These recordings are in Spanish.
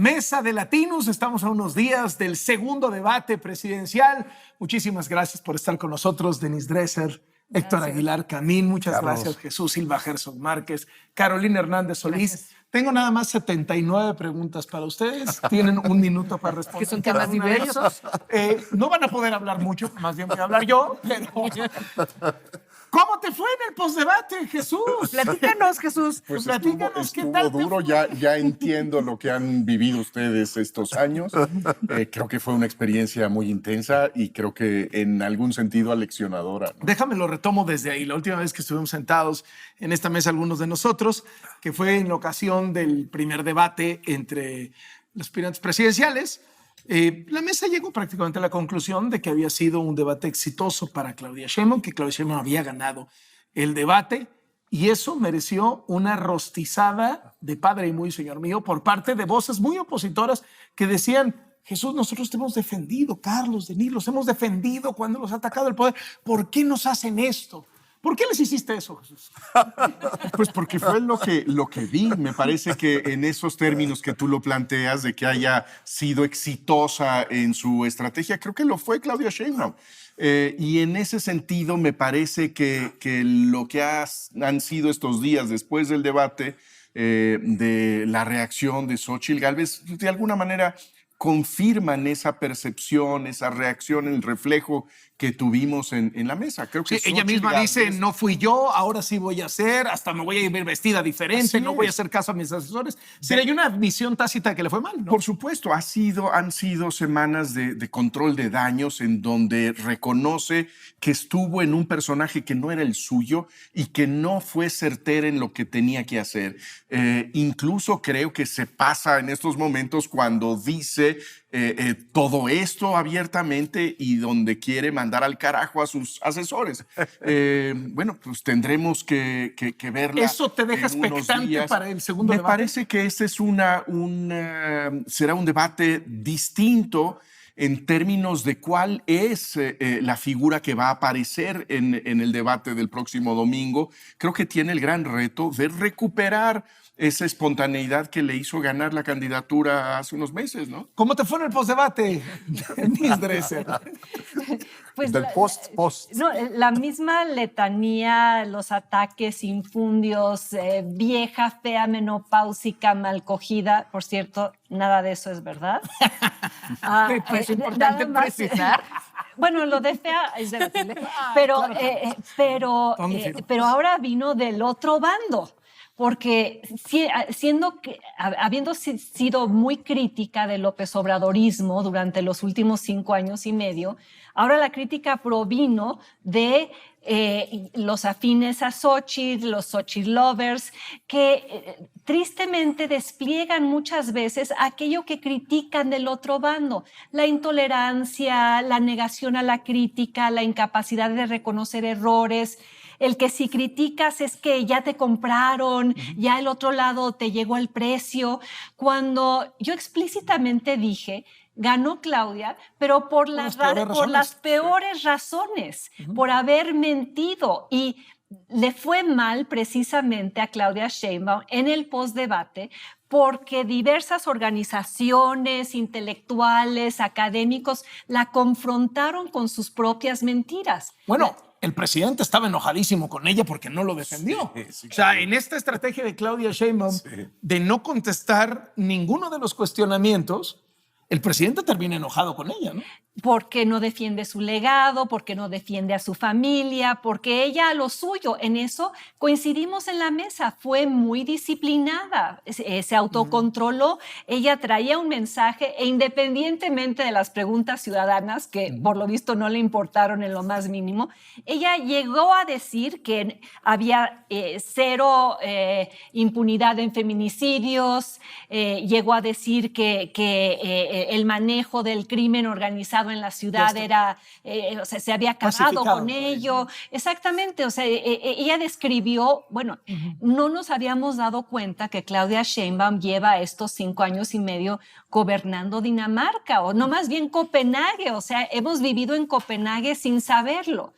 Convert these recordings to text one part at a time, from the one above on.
Mesa de Latinos, estamos a unos días del segundo debate presidencial. Muchísimas gracias por estar con nosotros, Denise Dresser, Héctor Aguilar Camín, muchas gracias, Jesús Silva Herzog Márquez, Carolina Hernández Solís. Gracias. Tengo nada más 79 preguntas para ustedes. Tienen un minuto para responder. Que son temas diversos. No van a poder hablar mucho, más bien voy a hablar yo, pero... ¿Cómo te fue en el postdebate, Jesús? Platícanos, Jesús. Pues Platícanos, estuvo ¿qué tal duro, ya entiendo lo que han vivido ustedes estos años. Creo que fue una experiencia muy intensa y creo que en algún sentido aleccionadora, ¿no? Déjame lo retomo desde ahí. La última vez que estuvimos sentados en esta mesa algunos de nosotros, que fue en la ocasión del primer debate entre los aspirantes presidenciales, la mesa llegó prácticamente a la conclusión de que había sido un debate exitoso para Claudia Sheinbaum, que Claudia Sheinbaum había ganado el debate y eso mereció una rostizada de padre y muy señor mío por parte de voces muy opositoras que decían: Jesús, nosotros te hemos defendido, Carlos, Denise, los hemos defendido cuando los ha atacado el poder. ¿Por qué nos hacen esto? ¿Por qué les hiciste eso, Jesús? Pues porque fue lo que vi. Me parece que en esos términos que tú lo planteas, de que haya sido exitosa en su estrategia, creo que lo fue Claudia Sheinbaum. Y en ese sentido me parece que lo que han sido estos días después del debate, de la reacción de Xóchitl Gálvez, de alguna manera confirman esa percepción, esa reacción, el reflejo que tuvimos en la mesa. Creo que sí, ella misma Gálvez dice: no fui yo, ahora sí voy a hacer, hasta me voy a ir vestida diferente, no voy a hacer caso a mis asesores. Sí, hay una admisión tácita de que le fue mal, ¿no? Por supuesto, han sido semanas de control de daños en donde reconoce que estuvo en un personaje que no era el suyo y que no fue certera en lo que tenía que hacer. Incluso creo que se pasa en estos momentos cuando dice todo esto abiertamente y donde quiere mandar al carajo a sus asesores. Bueno, pues tendremos que verla. ¿Eso te deja expectante para el segundo debate? Me parece que este es será un debate distinto en términos de cuál es la figura que va a aparecer en el debate del próximo domingo. Creo que tiene el gran reto de recuperar esa espontaneidad que le hizo ganar la candidatura hace unos meses, ¿no? ¿Cómo te fue en el postdebate, Denise Dresser? Pues del post. No, la misma letanía, los ataques infundios, vieja, fea, menopáusica, mal cogida. Por cierto, nada de eso es verdad. Pues es importante precisar. Bueno, lo de fea es debatible, pero ahora vino del otro bando. Porque habiendo sido muy crítica del López Obradorismo durante los últimos 5 años y medio, ahora la crítica provino de los afines a Xóchitl, los Xóchitl lovers, que tristemente despliegan muchas veces aquello que critican del otro bando: la intolerancia, la negación a la crítica, la incapacidad de reconocer errores, el que si criticas es que ya te compraron, ya el otro lado te llegó al precio. Cuando yo explícitamente dije: ganó Claudia, pero por las peores razones, por haber mentido. Y le fue mal precisamente a Claudia Sheinbaum en el postdebate porque diversas organizaciones, intelectuales, académicos la confrontaron con sus propias mentiras. Bueno, el presidente estaba enojadísimo con ella porque no lo defendió. Sí, o sea, en esta estrategia de Claudia Sheinbaum de no contestar ninguno de los cuestionamientos, el presidente termina enojado con ella, ¿no? Porque no defiende su legado, porque no defiende a su familia, porque ella a lo suyo. En eso coincidimos en la mesa. Fue muy disciplinada, se autocontroló. Ella traía un mensaje e independientemente de las preguntas ciudadanas, que por lo visto no le importaron en lo más mínimo, ella llegó a decir que había cero impunidad en feminicidios, llegó a decir que el manejo del crimen organizado en la ciudad era, o sea, se había acabado con ello. Exactamente, o sea, ella describió, bueno, no nos habíamos dado cuenta que Claudia Sheinbaum lleva estos 5 años y medio gobernando Dinamarca, o no, más bien Copenhague, o sea, hemos vivido en Copenhague sin saberlo.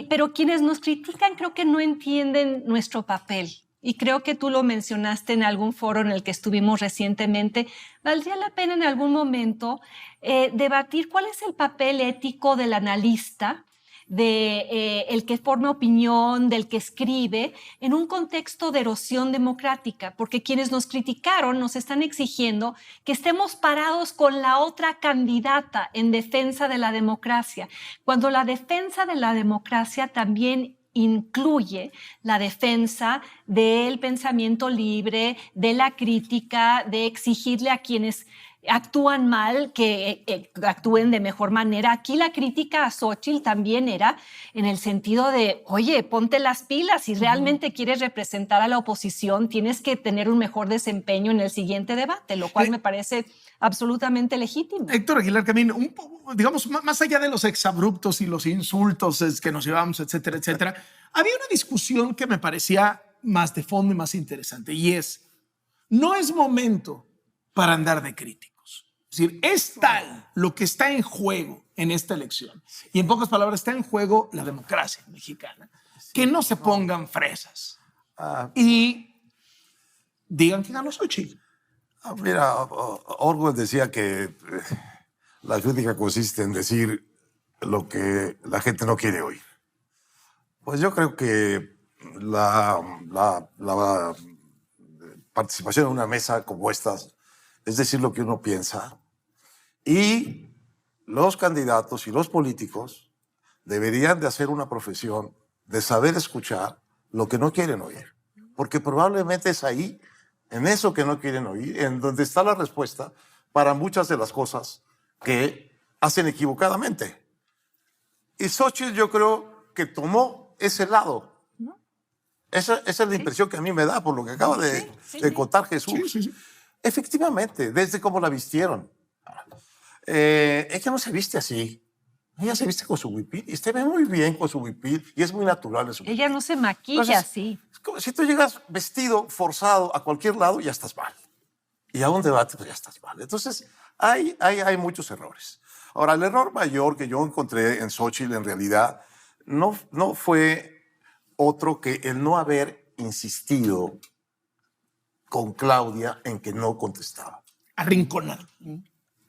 Pero quienes nos critican creo que no entienden nuestro papel. y creo que tú lo mencionaste en algún foro en el que estuvimos recientemente, valdría la pena en algún momento debatir cuál es el papel ético del analista, de el que forma opinión, del que escribe, en un contexto de erosión democrática, porque quienes nos criticaron nos están exigiendo que estemos parados con la otra candidata en defensa de la democracia, cuando la defensa de la democracia también incluye la defensa del pensamiento libre, de la crítica, de exigirle a quienes actúan mal que actúen de mejor manera. Aquí la crítica a Xóchitl también era en el sentido de, oye, ponte las pilas, si realmente quieres representar a la oposición, tienes que tener un mejor desempeño en el siguiente debate, lo cual me parece absolutamente legítimo. Héctor Aguilar Camín, digamos, más allá de los exabruptos y los insultos que nos llevamos, etcétera, etcétera, había una discusión que me parecía más de fondo y más interesante, y es, no es momento para andar de críticos. Es decir, es tal lo que está en juego en esta elección, y en pocas palabras está en juego la democracia mexicana, que no se pongan fresas y digan que ganó Xóchitl. Mira, Orwell decía que la crítica consiste en decir lo que la gente no quiere oír. Pues yo creo que la participación en una mesa como estas es decir lo que uno piensa, y los candidatos y los políticos deberían de hacer una profesión de saber escuchar lo que no quieren oír, porque probablemente es ahí, en eso que no quieren oír, en donde está la respuesta para muchas de las cosas que hacen equivocadamente. Y Xóchitl yo creo que tomó ese lado. Esa es la impresión que a mí me da por lo que acaba de contar Jesús. Sí. Efectivamente, desde cómo la vistieron. Ella no se viste así. Ella se viste con su huipil y se ve muy bien con su huipil y es muy natural en su huipil. Ella no se maquilla así. Si tú llegas vestido, forzado a cualquier lado, ya estás mal. Y a un debate, pues ya estás mal. Entonces, hay muchos errores. Ahora, el error mayor que yo encontré en Xóchitl, en realidad, no fue otro que el no haber insistido con Claudia en que no contestaba. Arrinconado.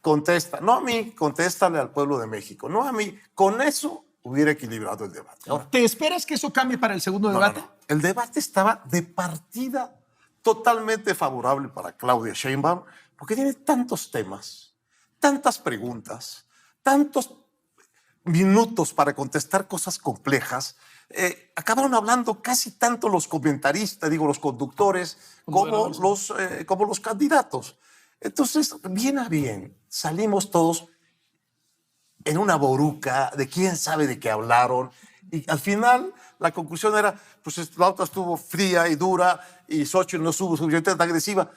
Contesta, no a mí, contéstale al pueblo de México, no a mí. Con eso hubiera equilibrado el debate. Ahora, ¿te esperas que eso cambie para el segundo debate? No. El debate estaba de partida totalmente favorable para Claudia Sheinbaum, porque tiene tantos temas, tantas preguntas, tantos minutos para contestar cosas complejas. Acabaron hablando casi tanto los comentaristas, los conductores, como los candidatos. Entonces, bien a bien, salimos todos en una boruca de quién sabe de qué hablaron, y al final la conclusión era, pues la otra estuvo fría y dura y Xóchitl no estuvo suficientemente agresiva,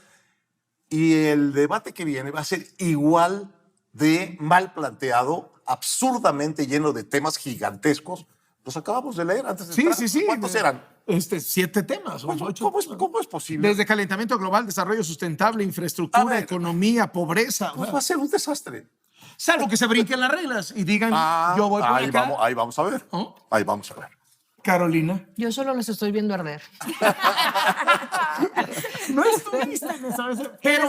y el debate que viene va a ser igual de mal planteado, absurdamente lleno de temas gigantescos. Los acabamos de leer antes de entrar. Sí. ¿Cuántos eran? 7 temas. ¿Cómo es posible? Desde calentamiento global, desarrollo sustentable, infraestructura, economía, pobreza. Pues va a ser un desastre. Salvo que se brinquen las reglas y digan, yo voy por acá. Ahí vamos a ver. ¿Oh? Ahí vamos a ver. Carolina. Yo solo los estoy viendo arder. No estuviste en esa vez, pero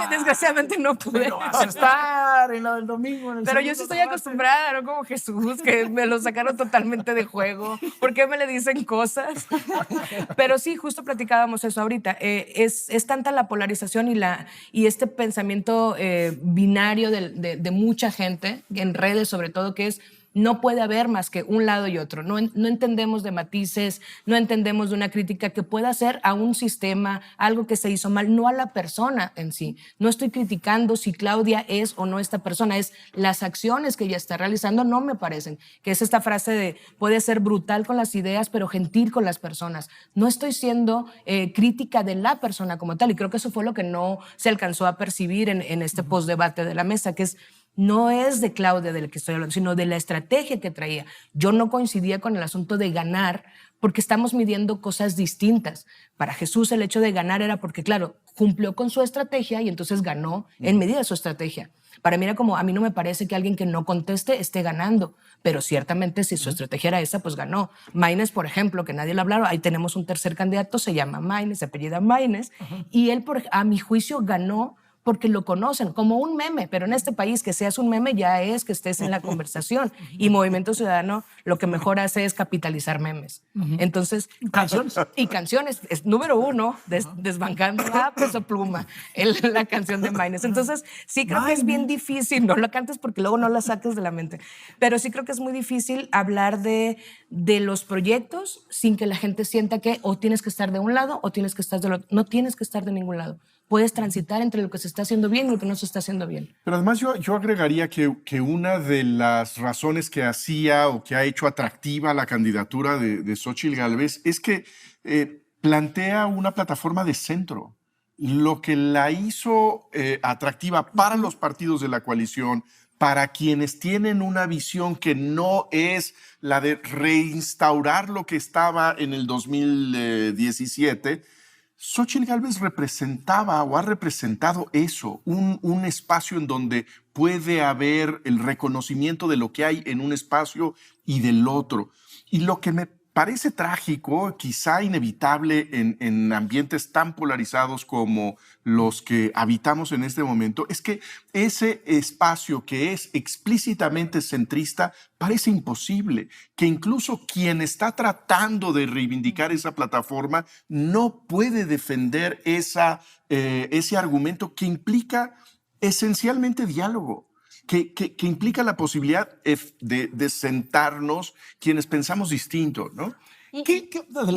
Desgraciadamente no pude. Pero vas a estar en la del domingo. Pero yo sí estoy acostumbrada, no como Jesús, que me lo sacaron totalmente de juego. ¿Por qué me le dicen cosas? Pero sí, justo platicábamos eso ahorita. Es tanta la polarización y este pensamiento binario de mucha gente, en redes sobre todo, que es no puede haber más que un lado y otro. No entendemos de matices, no entendemos de una crítica que pueda hacer a un sistema, algo que se hizo mal, no a la persona en sí. No estoy criticando si Claudia es o no esta persona, es las acciones que ella está realizando, no me parecen. Que es esta frase de puede ser brutal con las ideas, pero gentil con las personas. No estoy siendo crítica de la persona como tal, y creo que eso fue lo que no se alcanzó a percibir en este postdebate de la mesa, que es no es de Claudia de la que estoy hablando, sino de la estrategia que traía. Yo no coincidía con el asunto de ganar porque estamos midiendo cosas distintas. Para Jesús el hecho de ganar era porque, claro, cumplió con su estrategia y entonces ganó en medida de su estrategia. Para mí era como, a mí no me parece que alguien que no conteste esté ganando, pero ciertamente si su estrategia era esa, pues ganó. Maines, por ejemplo, que nadie le hablaba, ahí tenemos un tercer candidato, se llama Maines, se apellida Maines, y él, a mi juicio, ganó porque lo conocen como un meme, pero en este país que seas un meme ya es que estés en la conversación. Y Movimiento Ciudadano lo que mejor hace es capitalizar memes. Entonces, ¿Canciones? y canciones, es número uno, desbancando a Peso Pluma, la canción de Maines. Entonces, sí creo que es bien difícil, no la cantes porque luego no la saques de la mente, pero sí creo que es muy difícil hablar de los proyectos sin que la gente sienta que o tienes que estar de un lado o tienes que estar del otro. No tienes que estar de ningún lado. Puedes transitar entre lo que se está haciendo bien y lo que no se está haciendo bien. Pero además yo agregaría que una de las razones que hacía o que ha hecho atractiva la candidatura de Xóchitl Gálvez es que plantea una plataforma de centro. Lo que la hizo atractiva para los partidos de la coalición, para quienes tienen una visión que no es la de reinstaurar lo que estaba en el 2017, Xóchitl Gálvez representaba o ha representado eso, un espacio en donde puede haber el reconocimiento de lo que hay en un espacio y del otro. Y lo que me parece trágico, quizá inevitable en ambientes tan polarizados como los que habitamos en este momento, es que ese espacio que es explícitamente centrista parece imposible, que incluso quien está tratando de reivindicar esa plataforma no puede defender ese argumento que implica esencialmente diálogo. Que implica la posibilidad de sentarnos quienes pensamos distinto, ¿no?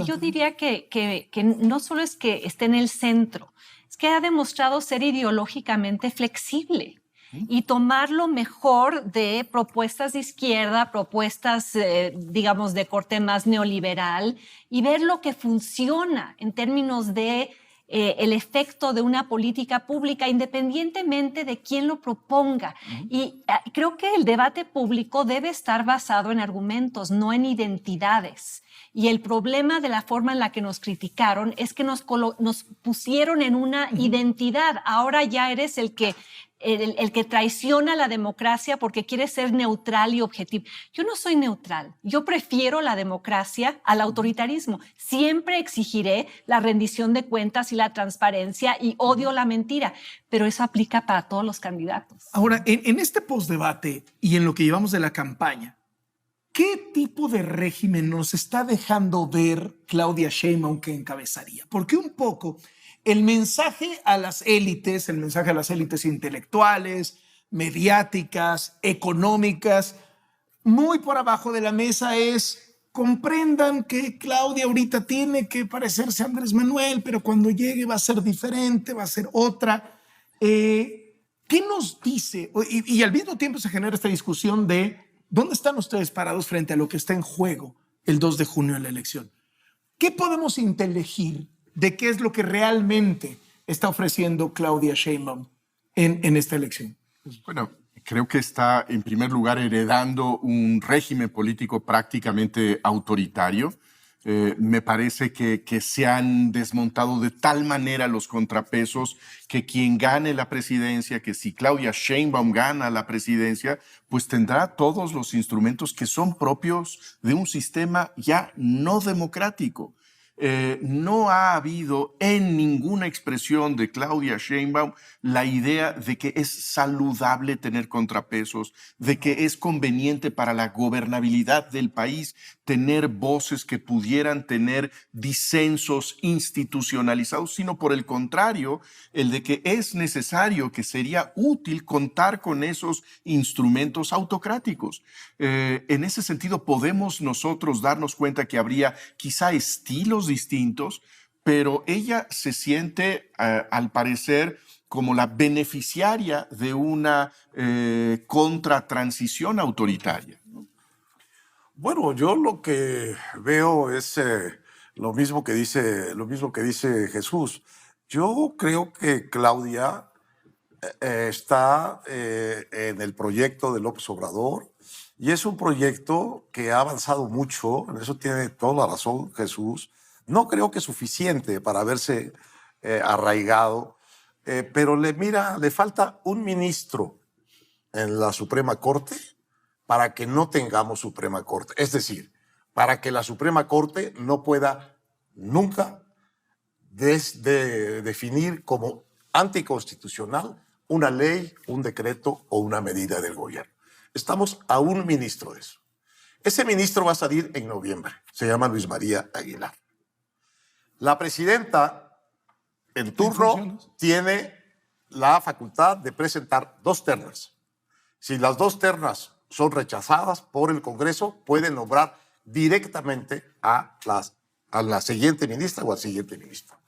Yo diría que no solo es que esté en el centro, es que ha demostrado ser ideológicamente flexible y tomar lo mejor de propuestas de izquierda, propuestas, digamos, de corte más neoliberal y ver lo que funciona en términos de el efecto de una política pública independientemente de quién lo proponga. Y creo que el debate público debe estar basado en argumentos, no en identidades. Y el problema de la forma en la que nos criticaron es que nos pusieron en una identidad. Ahora ya eres el que traiciona la democracia porque quiere ser neutral y objetivo. Yo no soy neutral. Yo prefiero la democracia al autoritarismo. Siempre exigiré la rendición de cuentas y la transparencia y odio la mentira, pero eso aplica para todos los candidatos. Ahora, en este postdebate y en lo que llevamos de la campaña, ¿qué tipo de régimen nos está dejando ver Claudia Sheinbaum que encabezaría? Porque un poco el mensaje a las élites, el mensaje a las élites intelectuales, mediáticas, económicas, muy por abajo de la mesa es: comprendan que Claudia ahorita tiene que parecerse a Andrés Manuel, pero cuando llegue va a ser diferente, va a ser otra. ¿Qué nos dice? Y al mismo tiempo se genera esta discusión de ¿dónde están ustedes parados frente a lo que está en juego el 2 de junio en la elección? ¿Qué podemos intelegir de qué es lo que realmente está ofreciendo Claudia Sheinbaum en esta elección? Bueno, creo que está en primer lugar heredando un régimen político prácticamente autoritario. Me parece que se han desmontado de tal manera los contrapesos que quien gane la presidencia, que si Claudia Sheinbaum gana la presidencia, pues tendrá todos los instrumentos que son propios de un sistema ya no democrático. No ha habido en ninguna expresión de Claudia Sheinbaum la idea de que es saludable tener contrapesos, de que es conveniente para la gobernabilidad del país tener voces que pudieran tener disensos institucionalizados, sino por el contrario, el de que es necesario, que sería útil contar con esos instrumentos autocráticos. En ese sentido, podemos nosotros darnos cuenta que habría quizá estilos distintos, pero ella se siente, al parecer, como la beneficiaria de una contratransición autoritaria. Bueno, yo lo que veo es lo mismo que dice Jesús. Yo creo que Claudia está en el proyecto de López Obrador y es un proyecto que ha avanzado mucho, en eso tiene toda la razón Jesús. No creo que es suficiente para haberse arraigado, pero le falta un ministro en la Suprema Corte para que no tengamos Suprema Corte. Es decir, para que la Suprema Corte no pueda nunca definir como anticonstitucional una ley, un decreto o una medida del gobierno. Estamos a un ministro de eso. Ese ministro va a salir en noviembre. Se llama Luis María Aguilar. La presidenta en turno tiene la facultad de presentar 2 ternas. Si las 2 ternas son rechazadas por el Congreso, puede nombrar directamente a la siguiente ministra o al siguiente ministro.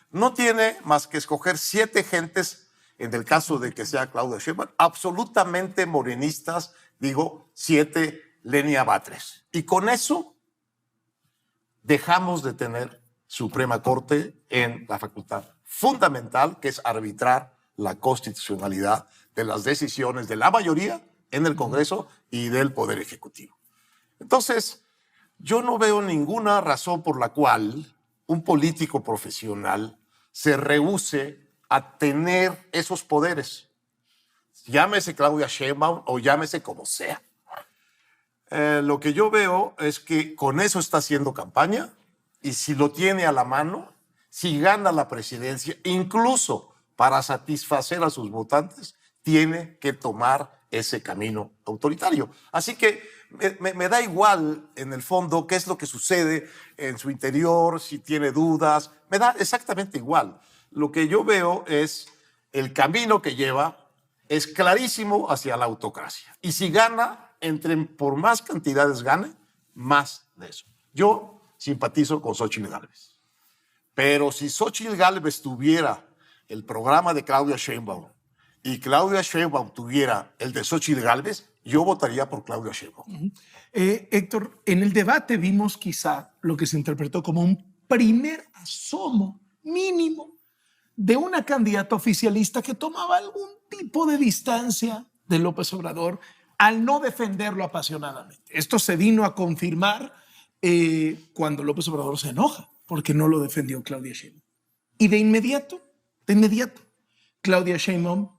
No tiene más que escoger 7 gentes, en el caso de que sea Claudia Sheinbaum, absolutamente morenistas, 7 Lenia Batres. Y con eso dejamos de tener Suprema Corte en la facultad fundamental, que es arbitrar la constitucionalidad de las decisiones de la mayoría en el Congreso y del Poder Ejecutivo. Entonces, yo no veo ninguna razón por la cual un político profesional se rehúse a tener esos poderes. Llámese Claudia Sheinbaum o llámese como sea. Lo que yo veo es que con eso está haciendo campaña, y si lo tiene a la mano, si gana la presidencia, incluso para satisfacer a sus votantes, tiene que tomar ese camino autoritario. Así que me da igual, en el fondo, qué es lo que sucede en su interior, si tiene dudas, me da exactamente igual. Lo que yo veo es el camino que lleva, es clarísimo hacia la autocracia. Y si gana, por más cantidades gane, más de eso. Yo simpatizo con Xóchitl Gálvez. Pero si Xóchitl Gálvez tuviera el programa de Claudia Sheinbaum y Claudia Sheinbaum tuviera el de Xóchitl Gálvez, yo votaría por Claudia Sheinbaum. Héctor, en el debate vimos quizá lo que se interpretó como un primer asomo mínimo de una candidata oficialista que tomaba algún tipo de distancia de López Obrador al no defenderlo apasionadamente. Esto se vino a confirmar cuando López Obrador se enoja porque no lo defendió Claudia Sheinbaum. Y de inmediato, Claudia Sheinbaum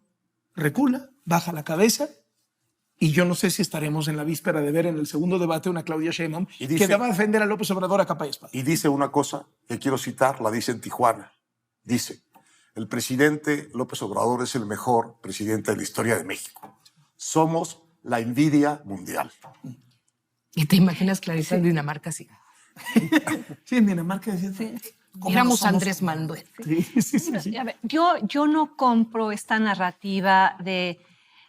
recula, baja la cabeza, y yo no sé si estaremos en la víspera de ver en el segundo debate una Claudia Sheinbaum que va a defender a López Obrador a capa y espada. Y dice una cosa que quiero citar, la dice en Tijuana. Dice, el presidente López Obrador es el mejor presidente de la historia de México. Somos la envidia mundial. ¿Y te imaginas, Clarisa, en Dinamarca así? Sí, en Dinamarca decían, Éramos Andrés Manuel. Sí. A ver, yo no compro esta narrativa de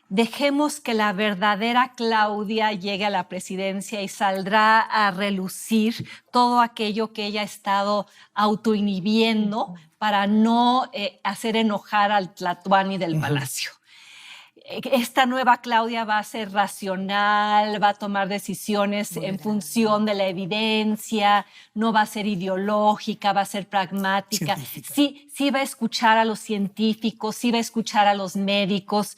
dejemos que la verdadera Claudia llegue a la presidencia y saldrá a relucir todo aquello que ella ha estado autoinhibiendo para no hacer enojar al Tlatuani del Palacio. Esta nueva Claudia va a ser racional, va a tomar decisiones en función de la evidencia, no va a ser ideológica, va a ser pragmática. Sí va a escuchar a los científicos, sí va a escuchar a los médicos.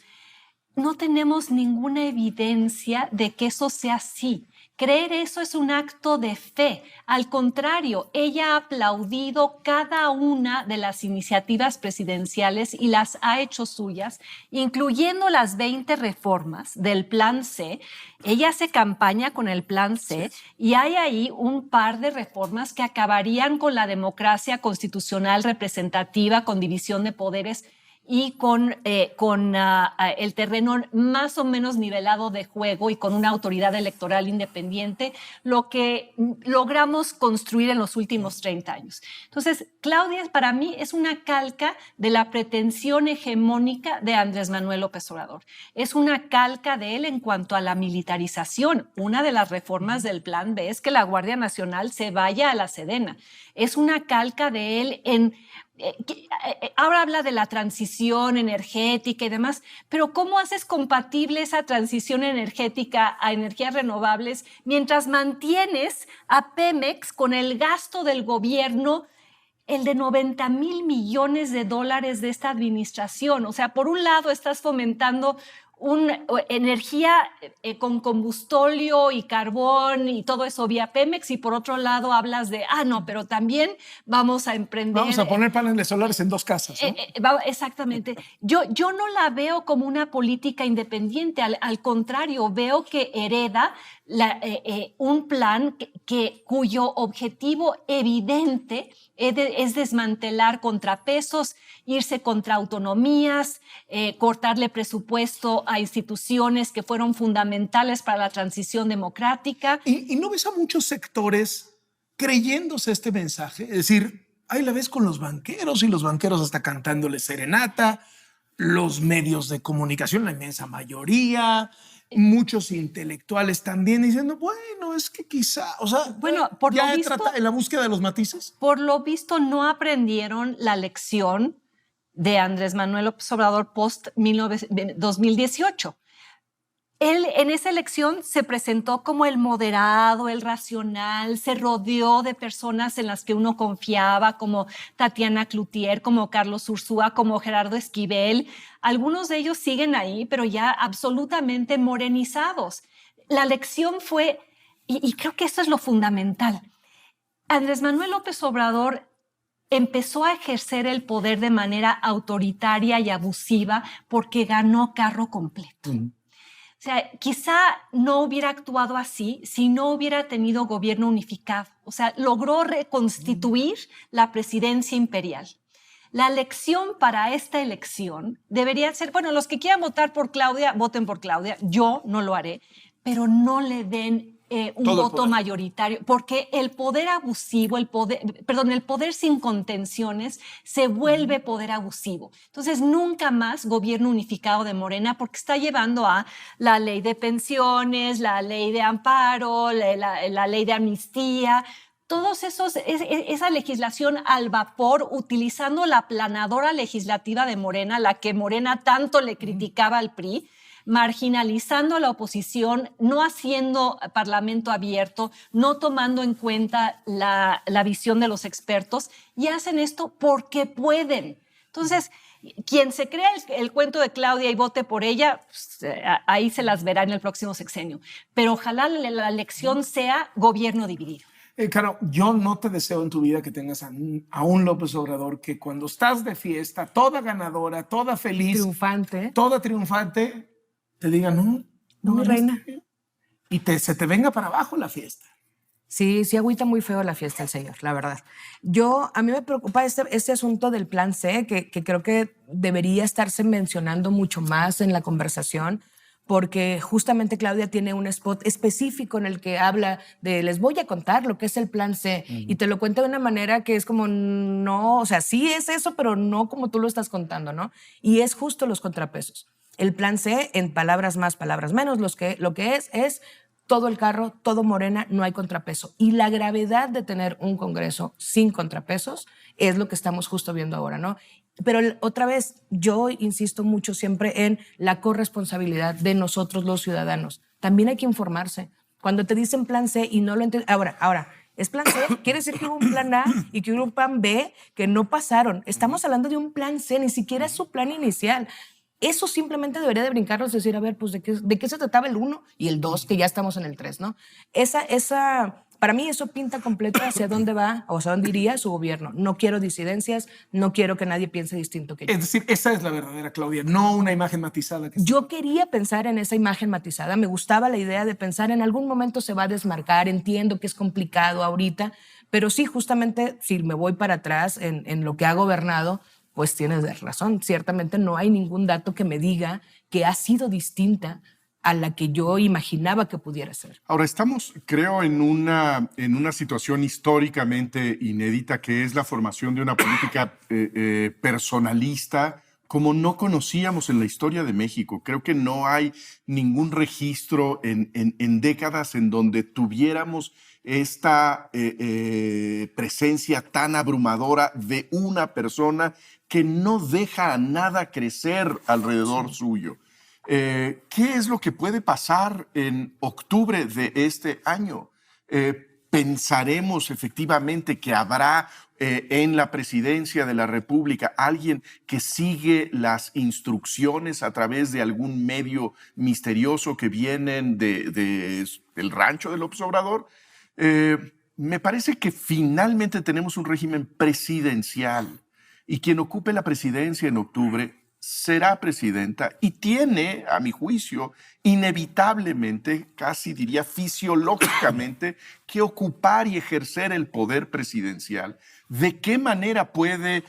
No tenemos ninguna evidencia de que eso sea así. Creer eso es un acto de fe. Al contrario, ella ha aplaudido cada una de las iniciativas presidenciales y las ha hecho suyas, incluyendo las 20 reformas del Plan C. Ella hace campaña con el Plan C y hay ahí un par de reformas que acabarían con la democracia constitucional representativa, con división de poderes y con el terreno más o menos nivelado de juego y con una autoridad electoral independiente, lo que logramos construir en los últimos 30 años. Entonces, Claudia para mí es una calca de la pretensión hegemónica de Andrés Manuel López Obrador. Es una calca de él en cuanto a la militarización. Una de las reformas del Plan B es que la Guardia Nacional se vaya a la Sedena. Es una calca de él en... ahora habla de la transición energética y demás, pero ¿cómo haces compatible esa transición energética a energías renovables mientras mantienes a Pemex con el gasto del gobierno, el de 90,000 millones de dólares de esta administración? O sea, por un lado estás fomentando energía con combustóleo y carbón y todo eso vía Pemex, y por otro lado hablas de, no, pero también vamos a emprender... Vamos a poner paneles solares en 2 casas, ¿no? Exactamente. Yo no la veo como una política independiente, al contrario, veo que hereda un plan cuyo objetivo evidente es desmantelar contrapesos, irse contra autonomías, cortarle presupuesto a instituciones que fueron fundamentales para la transición democrática. ¿Y no ves a muchos sectores creyéndose este mensaje? Es decir, ahí la ves con los banqueros, y los banqueros hasta cantándole serenata, los medios de comunicación, la inmensa mayoría, muchos intelectuales también diciendo, bueno, es que quizá, o sea, bueno, por ya lo visto, en la búsqueda de los matices. Por lo visto no aprendieron la lección de Andrés Manuel López Obrador post 2018. Él en esa elección se presentó como el moderado, el racional, se rodeó de personas en las que uno confiaba, como Tatiana Cloutier, como Carlos Ursúa, como Gerardo Esquivel. Algunos de ellos siguen ahí, pero ya absolutamente morenizados. La lección fue, y creo que esto es lo fundamental, Andrés Manuel López Obrador empezó a ejercer el poder de manera autoritaria y abusiva porque ganó carro completo. O sea, quizá no hubiera actuado así si no hubiera tenido gobierno unificado. O sea, logró reconstituir la presidencia imperial. La lección para esta elección debería ser, bueno, los que quieran votar por Claudia, voten por Claudia. Yo no lo haré, pero no le den un voto mayoritario, porque el poder abusivo, el poder sin contenciones se vuelve poder abusivo. Entonces, nunca más gobierno unificado de Morena, porque está llevando a la ley de pensiones, la ley de amparo, la ley de amnistía, esa legislación al vapor, utilizando la aplanadora legislativa de Morena, la que Morena tanto le criticaba al PRI, marginalizando a la oposición, no haciendo parlamento abierto, no tomando en cuenta la visión de los expertos, y hacen esto porque pueden. Entonces, quien se crea el cuento de Claudia y vote por ella, pues, ahí se las verá en el próximo sexenio. Pero ojalá la elección sea gobierno dividido. Caro, yo no te deseo en tu vida que tengas a un López Obrador que cuando estás de fiesta, toda ganadora, toda feliz, toda triunfante, te diga, no, reina. Y se te venga para abajo la fiesta. Sí, agüita muy feo la fiesta el señor, la verdad. A mí me preocupa este asunto del plan C, que creo que debería estarse mencionando mucho más en la conversación, porque justamente Claudia tiene un spot específico en el que habla de les voy a contar lo que es el plan C, y te lo cuenta de una manera que es como no, o sea, sí es eso, pero no como tú lo estás contando, ¿no? Y es justo los contrapesos. El plan C, en palabras más, palabras menos, lo que es todo el carro, todo Morena, no hay contrapeso. Y la gravedad de tener un Congreso sin contrapesos es lo que estamos justo viendo ahora, ¿no? Pero otra vez, yo insisto mucho siempre en la corresponsabilidad de nosotros los ciudadanos. También hay que informarse. Cuando te dicen plan C y no lo entiendes... Ahora, ¿es plan C? Quiere decir que hubo un plan A y que hubo un plan B que no pasaron. Estamos hablando de un plan C, ni siquiera es su plan inicial. Eso simplemente debería de brincarnos y decir, a ver, pues, ¿de qué se trataba el 1 y el 2, que ya estamos en el 3, ¿no? Para mí eso pinta completo hacia dónde va, o hacia dónde iría su gobierno. No quiero disidencias, no quiero que nadie piense distinto que yo. Es decir, esa es la verdadera Claudia, no una imagen matizada. Yo quería pensar en esa imagen matizada, me gustaba la idea de pensar en algún momento se va a desmarcar, entiendo que es complicado ahorita, pero sí, justamente, si me voy para atrás en lo que ha gobernado, pues tienes razón. Ciertamente no hay ningún dato que me diga que ha sido distinta a la que yo imaginaba que pudiera ser. Ahora, estamos, creo, en una situación históricamente inédita, que es la formación de una política personalista como no conocíamos en la historia de México. Creo que no hay ningún registro en décadas en donde tuviéramos esta presencia tan abrumadora de una persona que no deja a nada crecer alrededor suyo. ¿Qué es lo que puede pasar en octubre de este año? pensaremos efectivamente que habrá en la presidencia de la República alguien que sigue las instrucciones a través de algún medio misterioso que vienen del rancho de López Obrador. Me parece que finalmente tenemos un régimen presidencial y quien ocupe la presidencia en octubre será presidenta y tiene, a mi juicio, inevitablemente, casi diría fisiológicamente, que ocupar y ejercer el poder presidencial. ¿De qué manera puede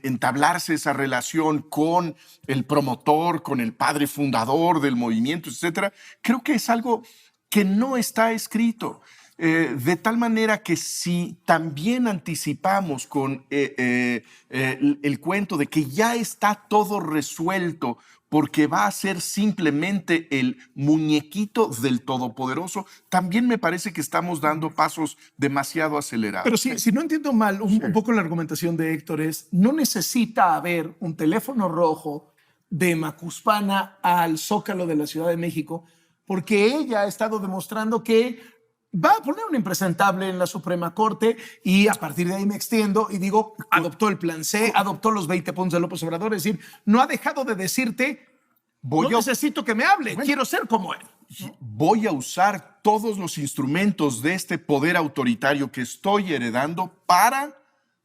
entablarse esa relación con el promotor, con el padre fundador del movimiento, etcétera? Creo que es algo que no está escrito. De tal manera que si también anticipamos con el cuento de que ya está todo resuelto porque va a ser simplemente el muñequito del Todopoderoso, también me parece que estamos dando pasos demasiado acelerados. Pero si no entiendo mal, un poco la argumentación de Héctor es, no necesita haber un teléfono rojo de Macuspana al Zócalo de la Ciudad de México, porque ella ha estado demostrando que va a poner un impresentable en la Suprema Corte y a partir de ahí me extiendo y digo, adoptó el plan C, adoptó los 20 puntos de López Obrador, es decir, no ha dejado de decirte, necesito que me hable, quiero ser como él. Voy a usar todos los instrumentos de este poder autoritario que estoy heredando para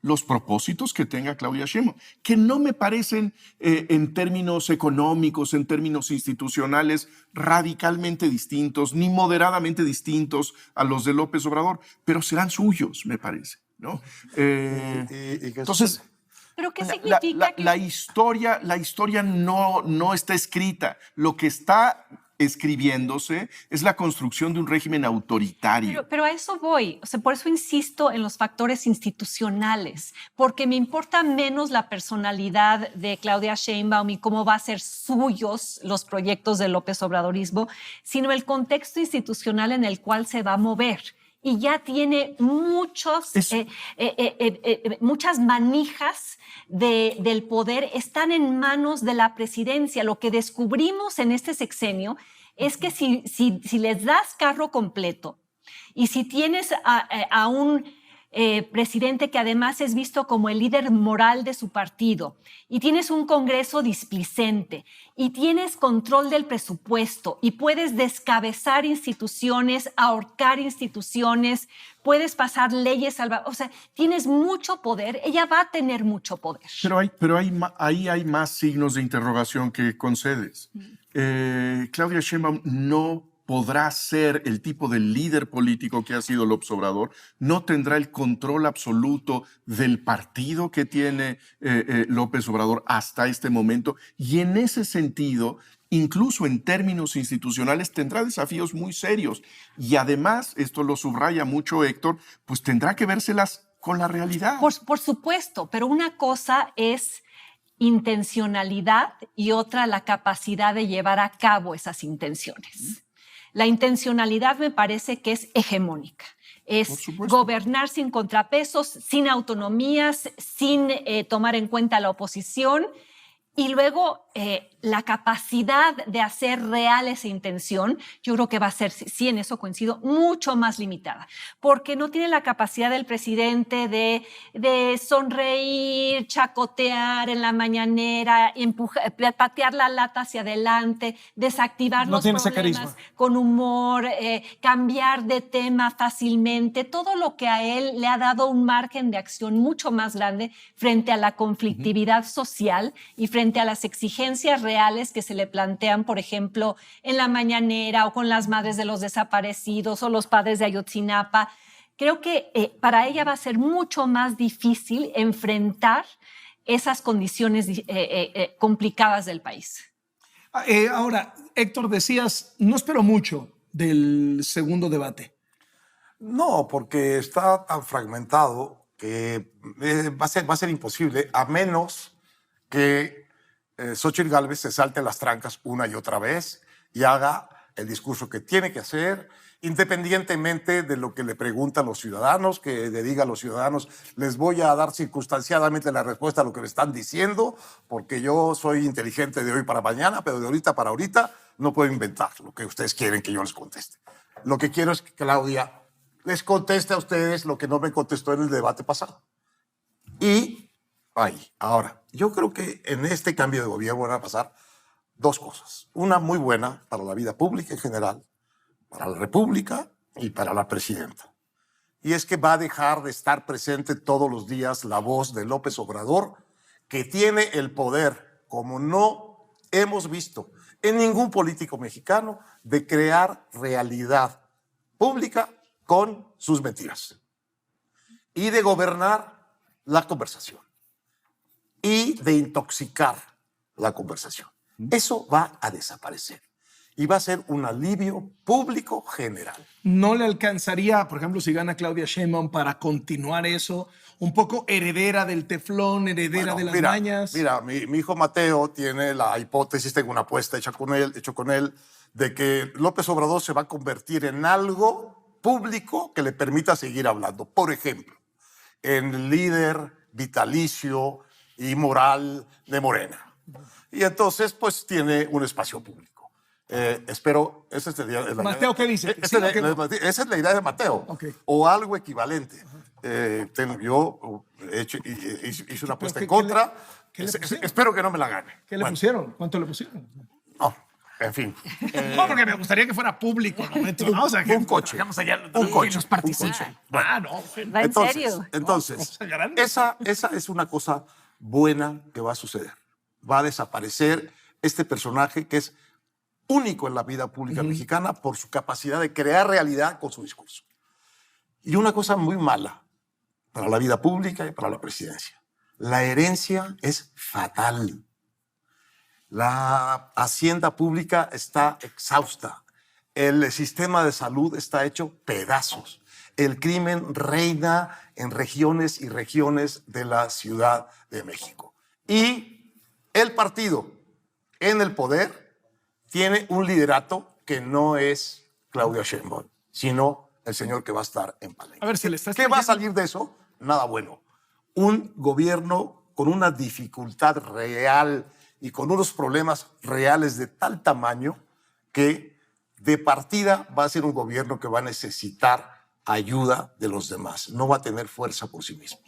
los propósitos que tenga Claudia Sheinbaum, que no me parecen en términos económicos, en términos institucionales, radicalmente distintos, ni moderadamente distintos a los de López Obrador, pero serán suyos, me parece, ¿no? Entonces, ¿Pero qué significa que la historia no está escrita. Lo que está escribiéndose es la construcción de un régimen autoritario. Pero a eso voy. O sea, por eso insisto en los factores institucionales, porque me importa menos la personalidad de Claudia Sheinbaum y cómo va a ser suyos los proyectos del López Obradorismo, sino el contexto institucional en el cual se va a mover. Y ya tiene muchas manijas del poder, están en manos de la presidencia. Lo que descubrimos en este sexenio es que si les das carro completo y si tienes a un presidente que además es visto como el líder moral de su partido, y tienes un Congreso displicente, y tienes control del presupuesto, y puedes descabezar instituciones, ahorcar instituciones, puedes pasar leyes o sea, tienes mucho poder, ella va a tener mucho poder. Pero ahí hay más signos de interrogación que concedes. Claudia Sheinbaum no podrá ser el tipo de líder político que ha sido López Obrador, no tendrá el control absoluto del partido que tiene López Obrador hasta este momento, y en ese sentido, incluso en términos institucionales, tendrá desafíos muy serios. Y además, esto lo subraya mucho Héctor, pues tendrá que vérselas con la realidad. Por supuesto, pero una cosa es intencionalidad y otra la capacidad de llevar a cabo esas intenciones. La intencionalidad me parece que es hegemónica. Es gobernar sin contrapesos, sin autonomías, sin tomar en cuenta la oposición. Y luego la capacidad de hacer real esa intención, yo creo que va a ser, sí, en eso coincido, mucho más limitada, porque no tiene la capacidad del presidente de sonreír, chacotear en la mañanera, patear la lata hacia adelante, desactivar los problemas con humor, cambiar de tema fácilmente, todo lo que a él le ha dado un margen de acción mucho más grande frente a la conflictividad social y frente a las exigencias reales que se le plantean, por ejemplo, en la mañanera o con las madres de los desaparecidos o los padres de Ayotzinapa. Creo que para ella va a ser mucho más difícil enfrentar esas condiciones complicadas del país. Ahora, Héctor, decías, no espero mucho del segundo debate. No, porque está tan fragmentado que va a ser imposible, a menos que Xóchitl Gálvez se salte las trancas una y otra vez y haga el discurso que tiene que hacer, independientemente de lo que le preguntan los ciudadanos, que le diga a los ciudadanos, les voy a dar circunstanciadamente la respuesta a lo que me están diciendo, porque yo soy inteligente de hoy para mañana, pero de ahorita para ahorita no puedo inventar lo que ustedes quieren que yo les conteste. lo que quiero es que Claudia les conteste a ustedes lo que no me contestó en el debate pasado. Y ahí, ahora, yo creo que en este cambio de gobierno van a pasar dos cosas. Una muy buena para la vida pública en general, para la República y para la presidenta. Y es que va a dejar de estar presente todos los días la voz de López Obrador, que tiene el poder, como no hemos visto en ningún político mexicano, de crear realidad pública con sus mentiras y de gobernar la conversación y de intoxicar la conversación. Eso va a desaparecer y va a ser un alivio público general. ¿No le alcanzaría, por ejemplo, si gana Claudia Sheinbaum, para continuar eso? Un poco heredera del teflón, heredera de las mañas. Mira, mi hijo Mateo tiene la hipótesis, tengo una apuesta hecho con él, de que López Obrador se va a convertir en algo público que le permita seguir hablando. Por ejemplo, en el líder vitalicio y moral de Morena. Y entonces, pues, tiene un espacio público. Espero, esa es la idea. ¿Mateo qué dice? Esa es la idea de Mateo. Okay. O algo equivalente. Yo hice una apuesta en contra. Espero que no me la gane. ¿Qué le pusieron? ¿Cuánto le pusieron? No, en fin. No, porque me gustaría que fuera público. ¿No? O sea, que un coche. Allá, Un coche. nos participen. Bueno. No. ¿Va en serio? Entonces, No, grande. esa es una cosa buena que va a suceder. Va a desaparecer este personaje que es único en la vida pública mexicana por su capacidad de crear realidad con su discurso. Y una cosa muy mala para la vida pública y para la presidencia. La herencia es fatal. La hacienda pública está exhausta. El sistema de salud está hecho pedazos. El crimen reina en regiones y regiones de la Ciudad de México. Y el partido en el poder tiene un liderato que no es Claudia Sheinbaum, sino el señor que va a estar en Palenque. A ver si le estás ¿Qué va a salir de eso? Nada bueno. Un gobierno con una dificultad real y con unos problemas reales de tal tamaño que de partida va a ser un gobierno que va a necesitar ayuda de los demás. No va a tener fuerza por sí mismo.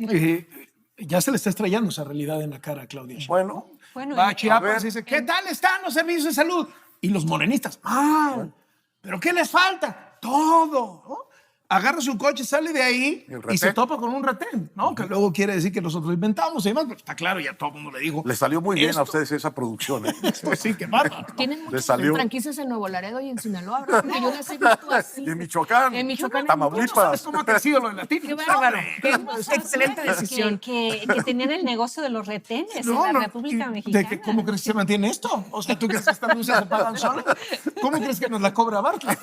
Ya se le está estrellando esa realidad en la cara a Claudia Sheinbaum. Bueno, Va a a Chiapas ver. y dice, ¿qué tal están los servicios de salud? Y los morenistas, mal. ¿Pero qué les falta? Todo. ¿No? Agarra su coche, sale de ahí ¿Y el y retén? se topa con un retén, ¿no? Que luego quiere decir que nosotros inventamos y demás, pero está claro, ya todo el mundo le dijo. Le salió muy bien esto. a ustedes esa producción. Pues sí, qué bárbaro. ¿no? Tienen Le muchas salió. franquicias en Nuevo Laredo y en Sinaloa, ¿verdad? Porque yo las he visto así. Y en Michoacán. En Michoacán. ¿Sabes Tamaulipas. cómo ha crecido lo de Latino? Qué bárbaro. Qué ¿Cómo excelente sabes decisión. Que tenían el negocio de los retenes en la República ¿De Mexicana. que, ¿Cómo crees que se mantiene esto? O sea, ¿tú crees que estas luces se pagan solas? ¿Cómo crees que nos la cobra Barclay?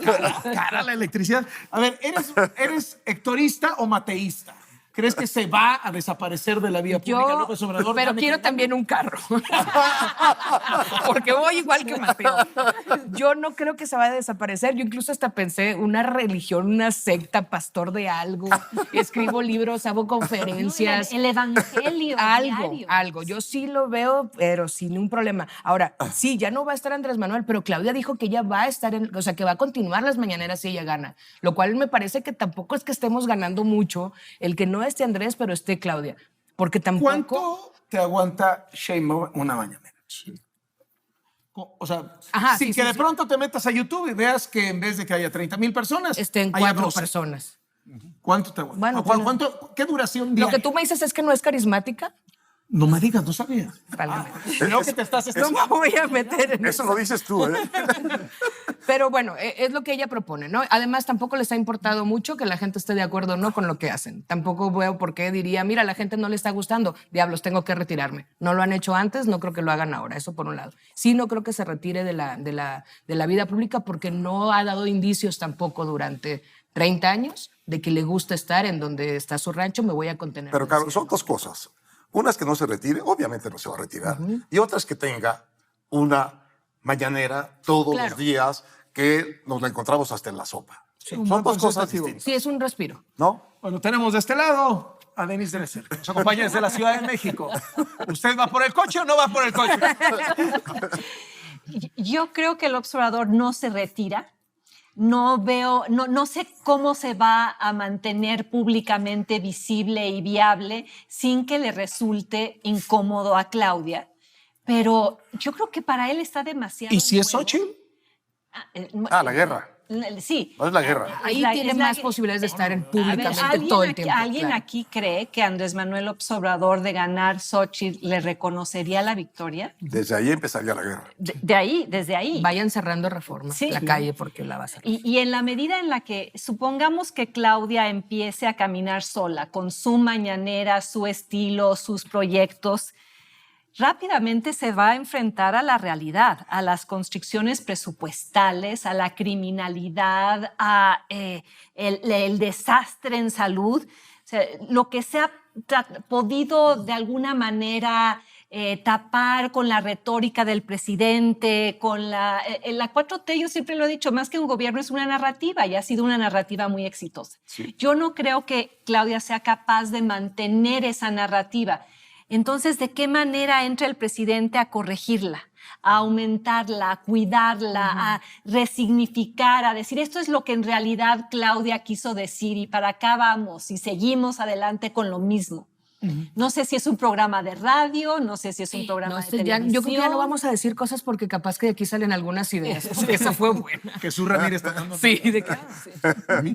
Cara la electricidad. A ver, ¿eres hectorista o mateísta? ¿Crees que se va a desaparecer de la vía pública Yo, López Obrador? pero Gane quiero quien gane? también un carro. Porque voy igual que Mateo. Yo no creo que se vaya a desaparecer. Yo incluso hasta pensé una religión, una secta, pastor de algo. Escribo libros, hago conferencias. El evangelio diario. Algo. Yo sí lo veo, pero sin un problema. Ahora, sí, ya no va a estar Andrés Manuel, pero Claudia dijo que ella va a estar, o sea, que va a continuar las mañaneras si ella gana. Lo cual me parece que tampoco es que estemos ganando mucho el que no esté Andrés, pero esté Claudia. Porque tampoco... ¿Cuánto te aguanta Sheinbaum una mañanera? O sea, Ajá, sin sí, que sí, de sí. pronto te metas a YouTube y veas que en vez de que haya 30,000 personas, estén haya 4 12. personas. ¿Cuánto te aguanta? Bueno, ¿Qué duración Lo diaria? que tú me dices es que no es carismática. No me digas, no sabía. Válgame. Creo que te estás... No me voy a meter en Eso lo dices tú, ¿eh? Pero bueno, es lo que ella propone, ¿no? Además, tampoco les ha importado mucho que la gente esté de acuerdo o no con lo que hacen. Tampoco veo por qué diría, mira, a la gente no le está gustando, diablos, tengo que retirarme. No lo han hecho antes, no creo que lo hagan ahora, eso por un lado. Sí, no creo que se retire de la vida pública porque no ha dado indicios tampoco durante 30 años de que le gusta estar en donde está su rancho, me voy a contener. Pero, Carlos, son dos cosas. Una es que no se retire, obviamente no se va a retirar. Y otra es que tenga una mañanera todos Claro. los días que nos la encontramos hasta en la sopa. Un Son buen dos cosas concentrativo. distintas, Sí, es un respiro. ¿no? Bueno, tenemos de este lado a Denise Dresser, que nos acompaña desde la Ciudad de México. ¿Usted va por el coche o no va por el coche? Yo creo que el observador no se retira. no sé cómo se va a mantener públicamente visible y viable sin que le resulte incómodo a Claudia. Pero yo creo que para él está demasiado. ¿Y si es juego. Xochitl? La guerra. Sí. No es la guerra. Ahí tiene más posibilidades de estar públicamente ¿alguien todo el aquí, tiempo. ¿Alguien claro. aquí cree que Andrés Manuel López Obrador, de ganar Xochitl, le reconocería la victoria? Desde ahí empezaría la guerra. Desde ahí. Vayan cerrando Reforma, Sí. la calle, porque la va a cerrar. Y en la medida en la que, supongamos que Claudia empiece a caminar sola, con su mañanera, su estilo, sus proyectos, rápidamente se va a enfrentar a la realidad, a las constricciones presupuestales, a la criminalidad, a el desastre en salud. O sea, lo que se ha podido de alguna manera tapar con la retórica del presidente, con la 4T, yo siempre lo he dicho, más que un gobierno es una narrativa y ha sido una narrativa muy exitosa. Sí. Yo no creo que Claudia sea capaz de mantener esa narrativa. Entonces, ¿de qué manera entra el presidente a corregirla, a aumentarla, a cuidarla, a resignificar, a decir esto es lo que en realidad Claudia quiso decir y para acá vamos y seguimos adelante con lo mismo? No sé si es un programa de radio, no sé si es un programa No, de televisión. yo creo que ya no vamos a decir cosas porque capaz que de aquí salen algunas ideas. Porque esa fue buena. Jesús Ramírez está dando. Sí, de que...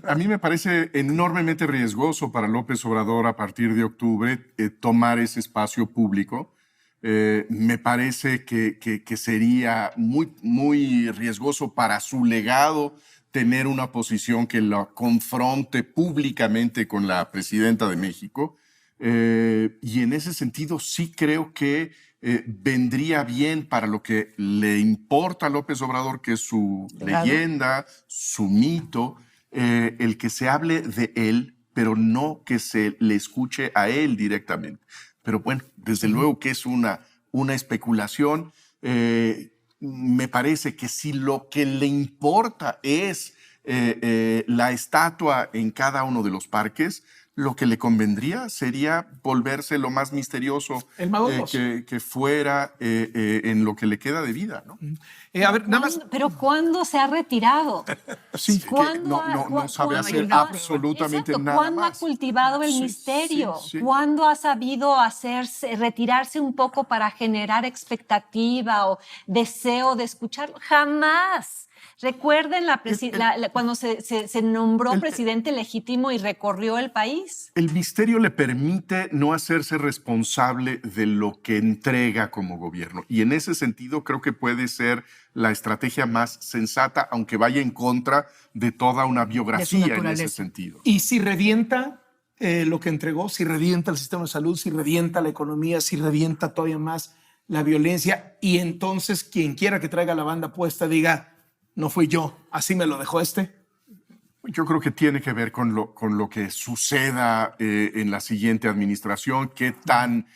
A mí me parece enormemente riesgoso para López Obrador a partir de octubre tomar ese espacio público. Me parece que sería muy riesgoso para su legado tener una posición que lo confronte públicamente con la presidenta de México. Y en ese sentido sí creo que vendría bien para lo que le importa a López Obrador, que es su leyenda, su mito, el que se hable de él, pero no que se le escuche a él directamente. Pero bueno, desde luego que es una especulación. Me parece que si lo que le importa es la estatua en cada uno de los parques, lo que le convendría sería volverse lo más misterioso El Mago de Oz. que fuera en lo que le queda de vida, ¿no? A ver, nada más. Pero ¿cuándo se ha retirado? Sí, que no sabe hacer absolutamente nada ¿Cuándo más. ha cultivado el Sí, misterio? sí, sí. ¿Cuándo ha sabido retirarse un poco para generar expectativa o deseo de escucharlo? Jamás. Recuerden cuando se nombró presidente legítimo y recorrió el país. El misterio le permite no hacerse responsable de lo que entrega como gobierno. Y en ese sentido creo que puede ser la estrategia más sensata, aunque vaya en contra de toda una biografía en ese sentido. Y si revienta lo que entregó, si revienta el sistema de salud, si revienta la economía, si revienta todavía más la violencia, y entonces quien quiera que traiga la banda puesta diga, no fui yo, así me lo dejó este. Yo creo que tiene que ver con lo que suceda en la siguiente administración, qué tan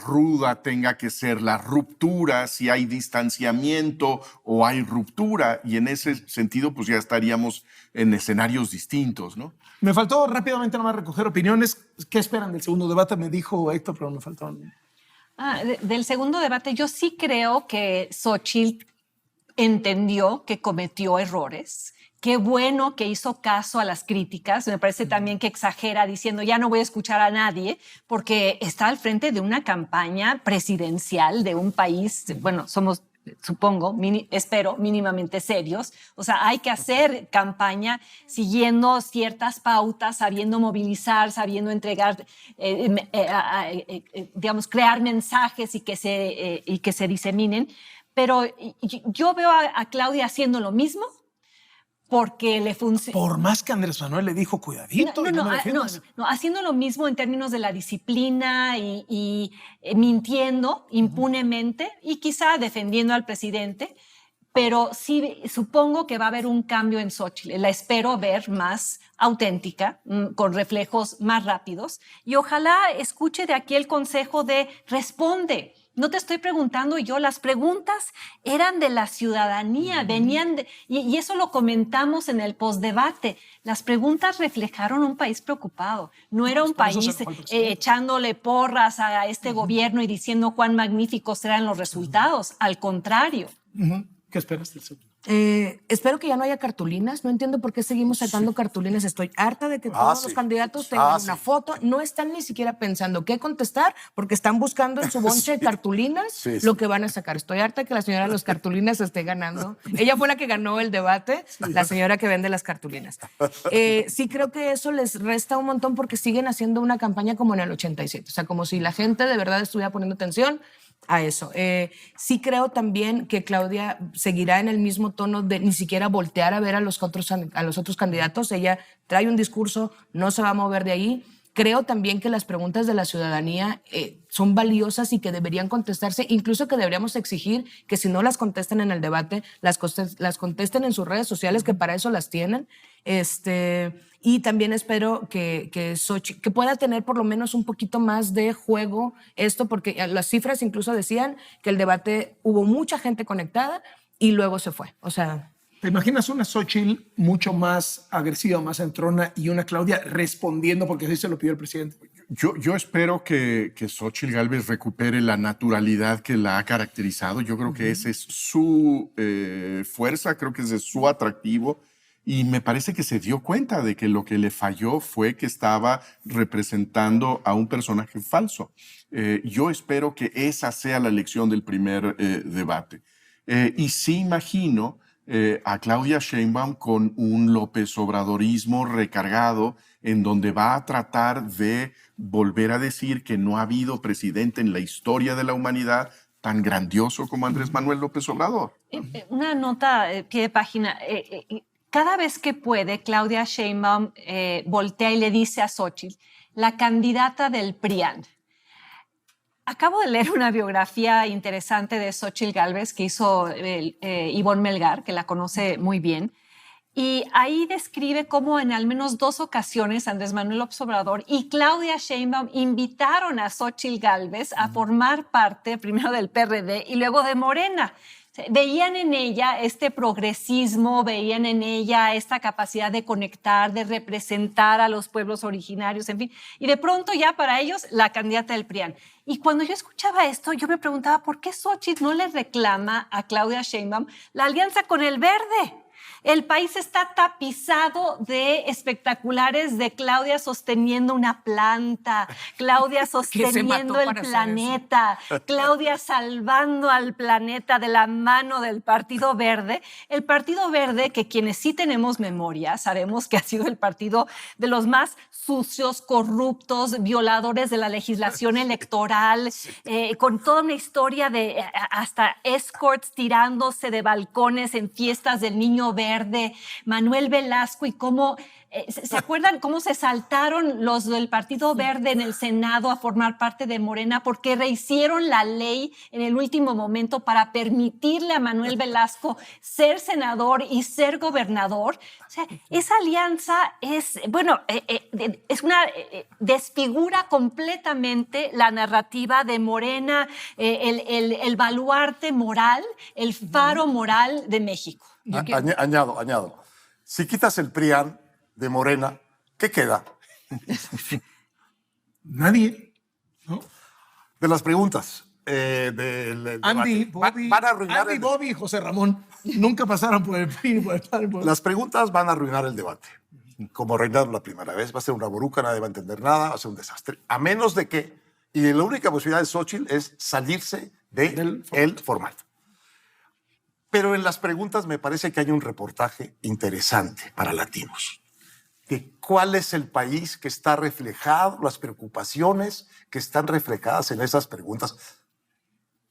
ruda tenga que ser la ruptura, si hay distanciamiento o hay ruptura, y en ese sentido pues ya estaríamos en escenarios distintos, ¿no? Me faltó rápidamente nomás recoger opiniones. ¿Qué esperan del segundo debate? Me dijo Héctor, pero me faltaron. Del segundo debate, yo sí creo que Xochitl entendió que cometió errores. Qué bueno que hizo caso a las críticas. Me parece también que exagera diciendo ya no voy a escuchar a nadie, porque está al frente de una campaña presidencial de un país, bueno, somos, supongo, espero, mínimamente serios. O sea, hay que hacer campaña siguiendo ciertas pautas, sabiendo movilizar, sabiendo entregar, digamos, crear mensajes y que se diseminen. Pero yo veo a Claudia haciendo lo mismo porque le funciona. Por más que Andrés Manuel le dijo, cuidadito. No, haciendo lo mismo en términos de la disciplina y mintiendo impunemente y quizá defendiendo al presidente, pero sí supongo que va a haber un cambio en Xochitl. La espero ver más auténtica, con reflejos más rápidos, y ojalá escuche de aquí el consejo de responde. No te estoy preguntando yo, las preguntas eran de la ciudadanía, venían y eso lo comentamos en el postdebate. Las preguntas reflejaron un país preocupado. No era un país echándole porras a este gobierno y diciendo cuán magníficos serán los resultados. Al contrario. ¿Qué esperas del segundo? Espero que ya no haya cartulinas. No entiendo por qué seguimos sacando cartulinas. Estoy harta de que todos los sí. candidatos tengan Sí. una foto. No están ni siquiera pensando qué contestar porque están buscando en su bonche de cartulinas Sí, sí. lo que van a sacar. Estoy harta de que la señora de los cartulinas esté ganando. Ella fue la que ganó el debate, la señora que vende las cartulinas. Sí creo que eso les resta un montón porque siguen haciendo una campaña como en el 87. O sea, como si la gente de verdad estuviera poniendo atención a eso. Sí creo también que Claudia seguirá en el mismo tono de ni siquiera voltear a ver a los otros candidatos. Ella trae un discurso, no se va a mover de ahí. Creo también que las preguntas de la ciudadanía son valiosas y que deberían contestarse, incluso que deberíamos exigir que si no las contestan en el debate, las contesten en sus redes sociales, que para eso las tienen. Y también espero que Xochitl, que pueda tener por lo menos un poquito más de juego esto, porque las cifras incluso decían que el debate hubo mucha gente conectada y luego se fue. O sea, ¿Te imaginas una Xochitl mucho más agresiva, más entrona y una Claudia respondiendo porque así se lo pidió el presidente? Yo espero que Xóchitl Gálvez recupere la naturalidad que la ha caracterizado. Yo creo que ese es su fuerza, creo que ese es su atractivo. Y me parece que se dio cuenta de que lo que le falló fue que estaba representando a un personaje falso. Yo espero que esa sea la lección del primer debate. Y sí imagino a Claudia Sheinbaum con un López Obradorismo recargado en donde va a tratar de volver a decir que no ha habido presidente en la historia de la humanidad tan grandioso como Andrés Manuel López Obrador. Una nota, pie de página. Cada vez que puede, Claudia Sheinbaum voltea y le dice a Xochitl, la candidata del PRIAN. Acabo de leer una biografía interesante de Xochitl Gálvez que hizo Ivonne Melgar, que la conoce muy bien, y ahí describe cómo en al menos 2 ocasiones Andrés Manuel López Obrador y Claudia Sheinbaum invitaron a Xochitl Gálvez a formar parte primero del PRD y luego de Morena. Veían en ella este progresismo, veían en ella esta capacidad de conectar, de representar a los pueblos originarios, en fin. Y de pronto ya para ellos la candidata del PRIAN. Y cuando yo escuchaba esto, yo me preguntaba por qué Xochitl no le reclama a Claudia Sheinbaum la alianza con el Verde. El país está tapizado de espectaculares de Claudia sosteniendo una planta, Claudia sosteniendo el planeta, Claudia salvando al planeta de la mano del Partido Verde. El Partido Verde, que quienes sí tenemos memoria, sabemos que ha sido el partido de los más sucios, corruptos, violadores de la legislación electoral, con toda una historia de hasta escorts tirándose de balcones en fiestas del Niño Verde, Manuel Velasco y cómo, ¿se acuerdan cómo se saltaron los del Partido Verde en el Senado a formar parte de Morena porque rehicieron la ley en el último momento para permitirle a Manuel Velasco ser senador y ser gobernador? O sea, esa alianza es, bueno, desfigura completamente la narrativa de Morena, el baluarte moral, el faro moral de México. Añado. Si quitas el PRIAN de Morena, ¿qué queda? Nadie, ¿no? De las preguntas del Andy, debate. Bobby, Van a arruinar Andy, Bobby y José Ramón nunca pasaron por el PRI, por el PAN, por el... Las preguntas van a arruinar el debate. Como reinaron la primera vez, va a ser una boruca, nadie va a entender nada, va a ser un desastre. A menos de que, y la única posibilidad de Xochitl es salirse del formato. Pero en las preguntas me parece que hay un reportaje interesante para latinos. De cuál es el país que está reflejado, las preocupaciones que están reflejadas en esas preguntas.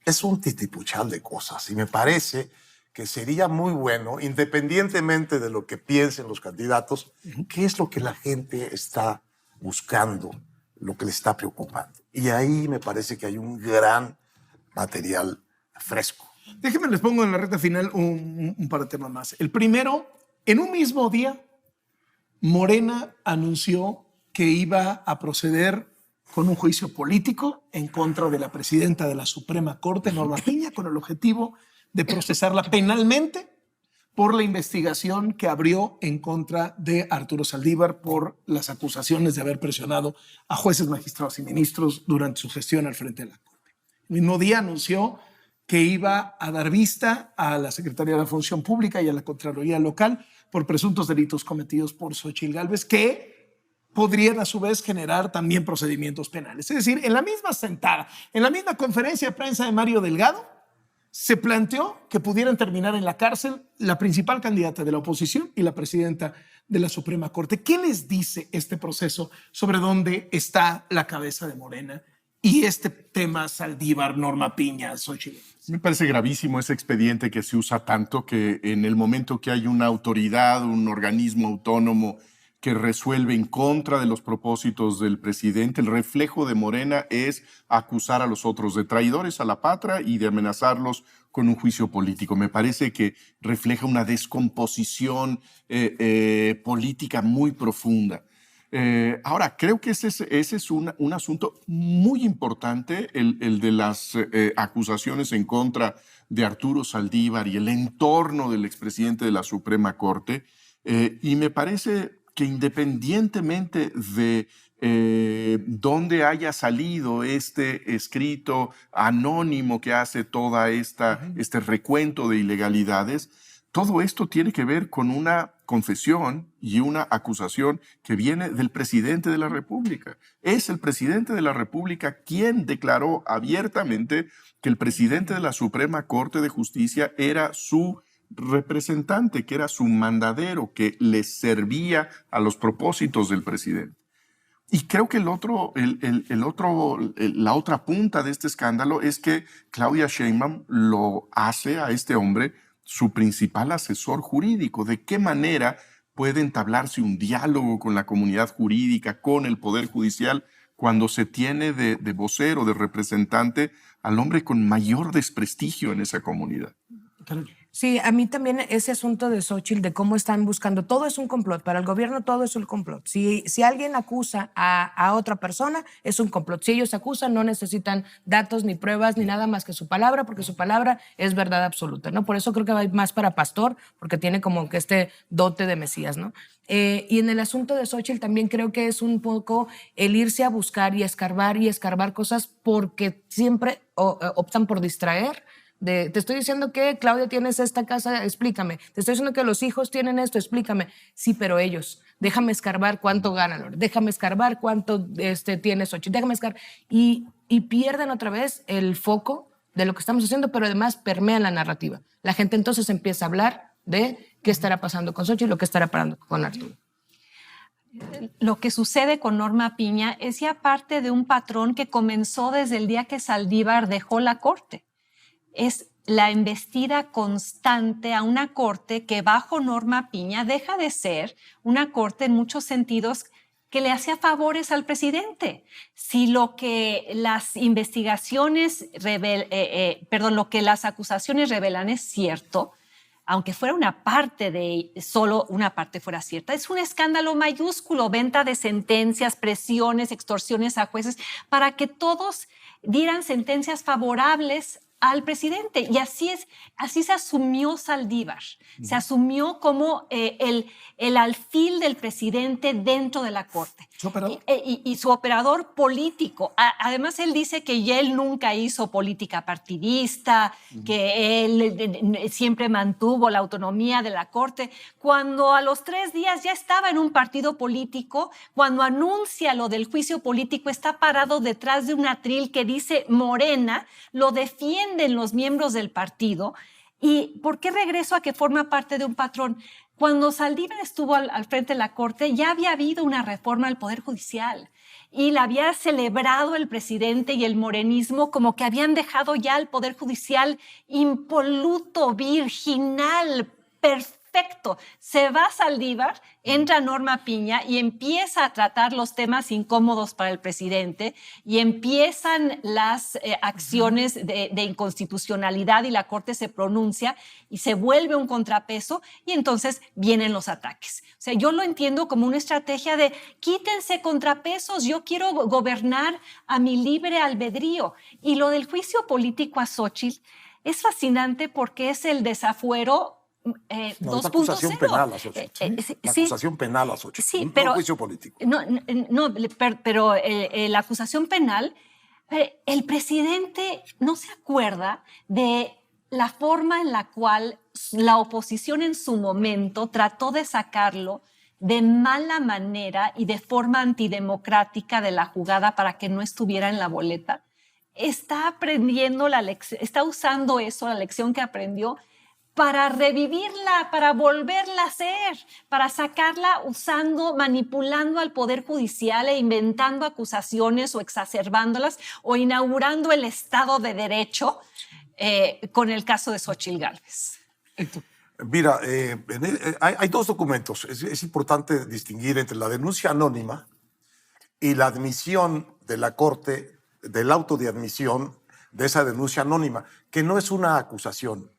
Es un titipuchal de cosas y me parece que sería muy bueno, independientemente de lo que piensen los candidatos, qué es lo que la gente está buscando, lo que le está preocupando. Y ahí me parece que hay un gran material fresco. Déjenme les pongo en la recta final un par de temas más. El primero, en un mismo día, Morena anunció que iba a proceder con un juicio político en contra de la presidenta de la Suprema Corte, Norma Piña, con el objetivo de procesarla penalmente por la investigación que abrió en contra de Arturo Saldívar por las acusaciones de haber presionado a jueces, magistrados y ministros durante su gestión al frente de la Corte. El mismo día anunció que iba a dar vista a la Secretaría de la Función Pública y a la Contraloría Local por presuntos delitos cometidos por Xóchitl Gálvez, que podrían a su vez generar también procedimientos penales. Es decir, en la misma sentada, en la misma conferencia de prensa de Mario Delgado, se planteó que pudieran terminar en la cárcel la principal candidata de la oposición y la presidenta de la Suprema Corte. ¿Qué les dice este proceso sobre dónde está la cabeza de Morena y este tema Saldívar, Norma Piña, Xóchitl? Me parece gravísimo ese expediente que se usa tanto, que en el momento que hay una autoridad, un organismo autónomo que resuelve en contra de los propósitos del presidente, el reflejo de Morena es acusar a los otros de traidores a la patria y de amenazarlos con un juicio político. Me parece que refleja una descomposición política muy profunda. Ahora, creo que ese es un asunto muy importante, el de las acusaciones en contra de Arturo Saldívar y el entorno del expresidente de la Suprema Corte. Y me parece que independientemente de dónde haya salido este escrito anónimo que hace toda este recuento de ilegalidades, todo esto tiene que ver con una confesión y una acusación que viene del presidente de la República. Es el presidente de la República quien declaró abiertamente que el presidente de la Suprema Corte de Justicia era su representante, que era su mandadero, que le servía a los propósitos del presidente. Y creo que la otra punta de este escándalo es que Claudia Sheinbaum lo hace a este hombre su principal asesor jurídico. ¿De qué manera puede entablarse un diálogo con la comunidad jurídica, con el Poder Judicial, cuando se tiene de vocero, de representante, al hombre con mayor desprestigio en esa comunidad? Sí, a mí también ese asunto de Xóchitl, de cómo están buscando, todo es un complot, para el gobierno todo es un complot. Si alguien acusa a otra persona, es un complot. Si ellos acusan, no necesitan datos ni pruebas ni nada más que su palabra, porque su palabra es verdad absoluta, ¿no? Por eso creo que va más para Pastor, porque tiene como que este dote de Mesías, ¿no? Y en el asunto de Xóchitl también creo que es un poco el irse a buscar y escarbar cosas porque siempre optan por distraer. Te estoy diciendo que Claudia tienes esta casa, explícame. Te estoy diciendo que los hijos tienen esto, explícame. Sí, pero ellos, déjame escarbar cuánto ganan, déjame escarbar cuánto tiene Xóchitl, déjame escarbar. Y pierden otra vez el foco de lo que estamos haciendo, pero además permean la narrativa. La gente entonces empieza a hablar de qué estará pasando con Xóchitl y lo que estará pasando con Arturo. Lo que sucede con Norma Piña es ya parte de un patrón que comenzó desde el día que Saldívar dejó la corte. Es la embestida constante a una corte que bajo Norma Piña deja de ser una corte en muchos sentidos que le hacía favores al presidente. Si lo que las investigaciones lo que las acusaciones revelan es cierto, aunque fuera solo una parte fuera cierta, es un escándalo mayúsculo, venta de sentencias, presiones, extorsiones a jueces, para que todos dieran sentencias favorables al presidente. Y así se asumió Saldívar. Se asumió como el alfil del presidente dentro de la corte. ¿Su operador? Y su operador político. Además, él dice que él nunca hizo política partidista, que él siempre mantuvo la autonomía de la corte. Cuando a los 3 días ya estaba en un partido político, cuando anuncia lo del juicio político, está parado detrás de un atril que dice Morena, lo defienden los miembros del partido. ¿Y por qué regreso a que forma parte de un patrón? Cuando Saldívar estuvo al frente de la Corte, ya había habido una reforma al Poder Judicial y la había celebrado el presidente y el morenismo como que habían dejado ya el Poder Judicial impoluto, virginal, perfecto. Se va Saldívar, entra Norma Piña y empieza a tratar los temas incómodos para el presidente y empiezan las acciones de inconstitucionalidad y la Corte se pronuncia y se vuelve un contrapeso y entonces vienen los ataques. O sea, yo lo entiendo como una estrategia de quítense contrapesos, yo quiero gobernar a mi libre albedrío. Y lo del juicio político a Xóchitl es fascinante porque es el desafuero. No, es acusación penal a Xóchitl. La acusación penal a Xóchitl. Sí, no pero juicio político. pero la acusación penal El presidente no se acuerda de la forma en la cual la oposición en su momento trató de sacarlo de mala manera y de forma antidemocrática de la jugada para que no estuviera en la boleta. Está aprendiendo la lección, está usando eso, la lección que aprendió, para revivirla, para volverla a hacer, para sacarla manipulando al Poder Judicial e inventando acusaciones o exacerbándolas o inaugurando el Estado de Derecho con el caso de Xóchitl Gálvez. Mira, hay dos documentos. Es importante distinguir entre la denuncia anónima y la admisión de la Corte, del auto de admisión de esa denuncia anónima, que no es una acusación,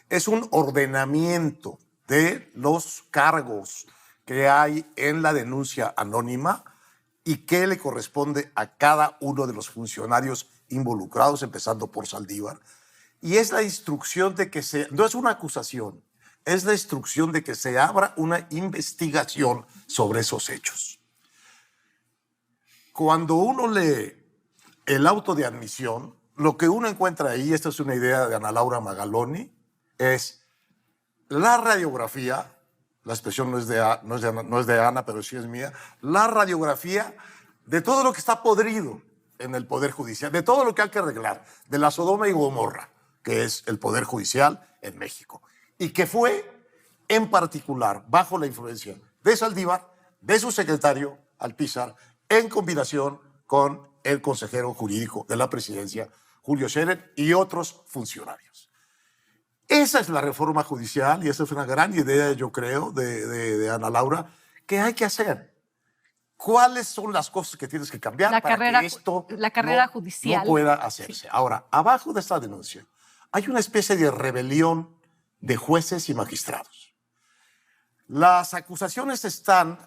es un ordenamiento de los cargos que hay en la denuncia anónima y qué le corresponde a cada uno de los funcionarios involucrados, empezando por Saldívar. Y es la instrucción de que no es una acusación, es la instrucción de que se abra una investigación sobre esos hechos. Cuando uno lee el auto de admisión, lo que uno encuentra ahí, esta es una idea de Ana Laura Magaloni, es la radiografía, la expresión no es de Ana, pero sí es mía, la radiografía de todo lo que está podrido en el Poder Judicial, de todo lo que hay que arreglar, de la Sodoma y Gomorra, que es el Poder Judicial en México, y que fue en particular bajo la influencia de Saldívar, de su secretario Alpizar, en combinación con el consejero jurídico de la presidencia, Julio Scherer, y otros funcionarios. Esa es la reforma judicial y esa es una gran idea, yo creo, de Ana Laura, que hay que hacer. ¿Cuáles son las cosas que tienes que cambiar para que esto judicial no pueda hacerse? Ahora, abajo de esta denuncia hay una especie de rebelión de jueces y magistrados. Las acusaciones están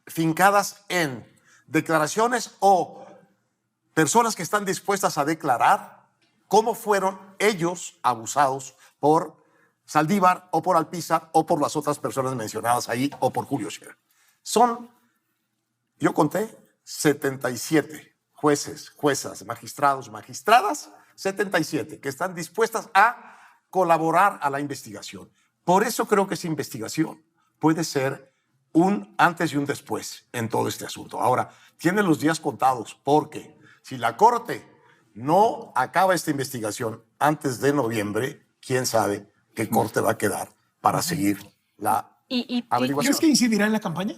fincadas en declaraciones o personas que están dispuestas a declarar cómo fueron ellos abusados por Saldívar o por Alpizar o por las otras personas mencionadas ahí o por Julio Scherer. Yo conté 77 jueces, juezas, magistrados, magistradas, 77 que están dispuestas a colaborar a la investigación. Por eso creo que esa investigación puede ser un antes y un después en todo este asunto. Ahora, tiene los días contados porque si la Corte no acaba esta investigación antes de noviembre, quién sabe qué Corte va a quedar para seguir la averiguación. ¿Crees que incidirá en la campaña?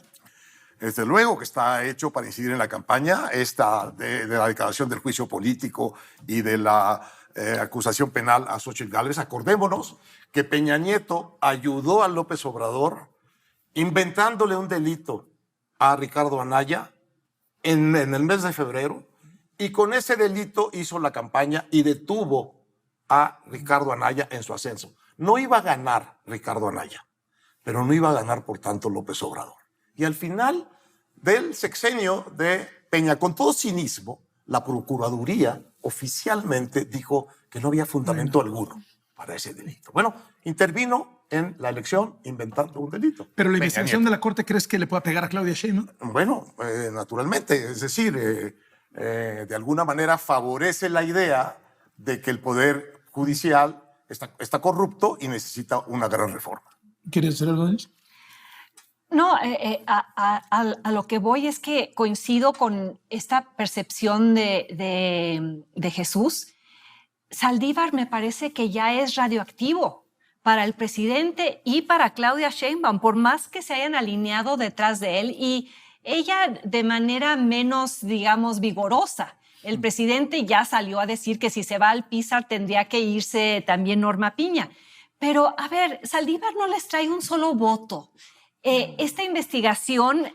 Desde luego que está hecho para incidir en la campaña, esta de la declaración del juicio político y de la acusación penal a Xóchitl Gálvez. Acordémonos que Peña Nieto ayudó a López Obrador inventándole un delito a Ricardo Anaya en el mes de febrero, y con ese delito hizo la campaña y detuvo a Ricardo Anaya en su ascenso. No iba a ganar Ricardo Anaya, pero no iba a ganar, por tanto, López Obrador. Y al final del sexenio de Peña, con todo cinismo, la Procuraduría oficialmente dijo que no había fundamento alguno para ese delito. Bueno, intervino en la elección inventando un delito. Pero la investigación de la Corte, ¿crees que le pueda pegar a Claudia Sheinbaum? Bueno, naturalmente, es decir, de alguna manera favorece la idea de que el Poder Judicial está corrupto y necesita una gran reforma. ¿Quieres decir algo de eso? No, a lo que voy es que coincido con esta percepción de Jesús. Saldívar me parece que ya es radioactivo para el presidente y para Claudia Sheinbaum, por más que se hayan alineado detrás de él, y ella de manera menos, digamos, vigorosa. El presidente ya salió a decir que si se va Alpizar tendría que irse también Norma Piña. Pero, a ver, Saldívar no les trae un solo voto. Esta investigación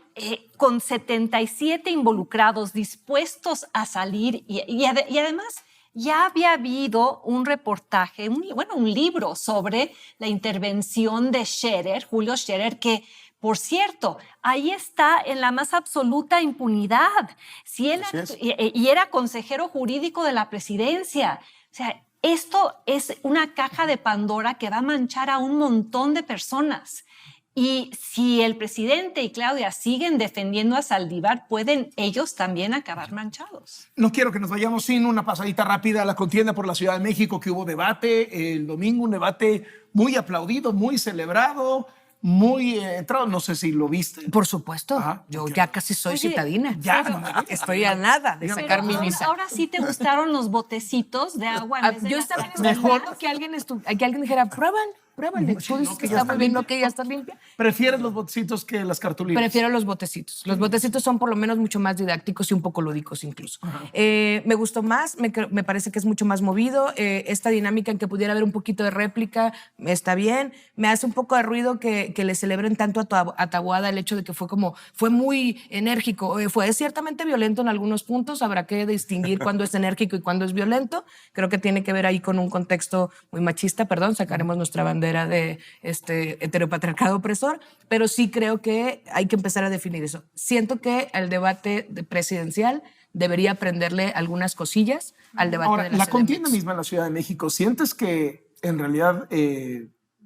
con 77 involucrados dispuestos a salir y además ya había habido un reportaje, un libro sobre la intervención de Scherer, Julio Scherer, que, por cierto, ahí está en la más absoluta impunidad. Si él y era consejero jurídico de la presidencia. O sea, esto es una caja de Pandora que va a manchar a un montón de personas. Y si el presidente y Claudia siguen defendiendo a Saldívar, pueden ellos también acabar manchados. No quiero que nos vayamos sin una pasadita rápida a la contienda por la Ciudad de México, que hubo debate el domingo, un debate muy aplaudido, muy celebrado, muy entrado. No sé si lo viste. Por supuesto, Ajá, yo ok. ya casi soy Oye, citadina. Ya. Estoy a nada de Pero sacar mi visa. ahora sí te gustaron los botecitos de agua. En vez de Yo las estaba cajas. esperando que alguien dijera, pruébale. Tú dices que está muy bien, que ya está limpia. ¿Prefieres los botecitos que las cartulinas? Prefiero los botecitos. Los botecitos son por lo menos mucho más didácticos y un poco lúdicos incluso. Me gustó más, me parece que es mucho más movido. Esta dinámica en que pudiera haber un poquito de réplica está bien. Me hace un poco de ruido que le celebren tanto a Taboada el hecho de que fue muy enérgico. Fue ciertamente violento en algunos puntos. Habrá que distinguir cuándo es enérgico y cuándo es violento. Creo que tiene que ver ahí con un contexto muy machista. Perdón, sacaremos nuestra bandera de heteropatriarcado opresor, pero sí creo que hay que empezar a definir eso. Siento que el debate presidencial debería aprenderle algunas cosillas al debate Ahora, de la la contienda CDMX. misma en la Ciudad de México, ¿sientes que en realidad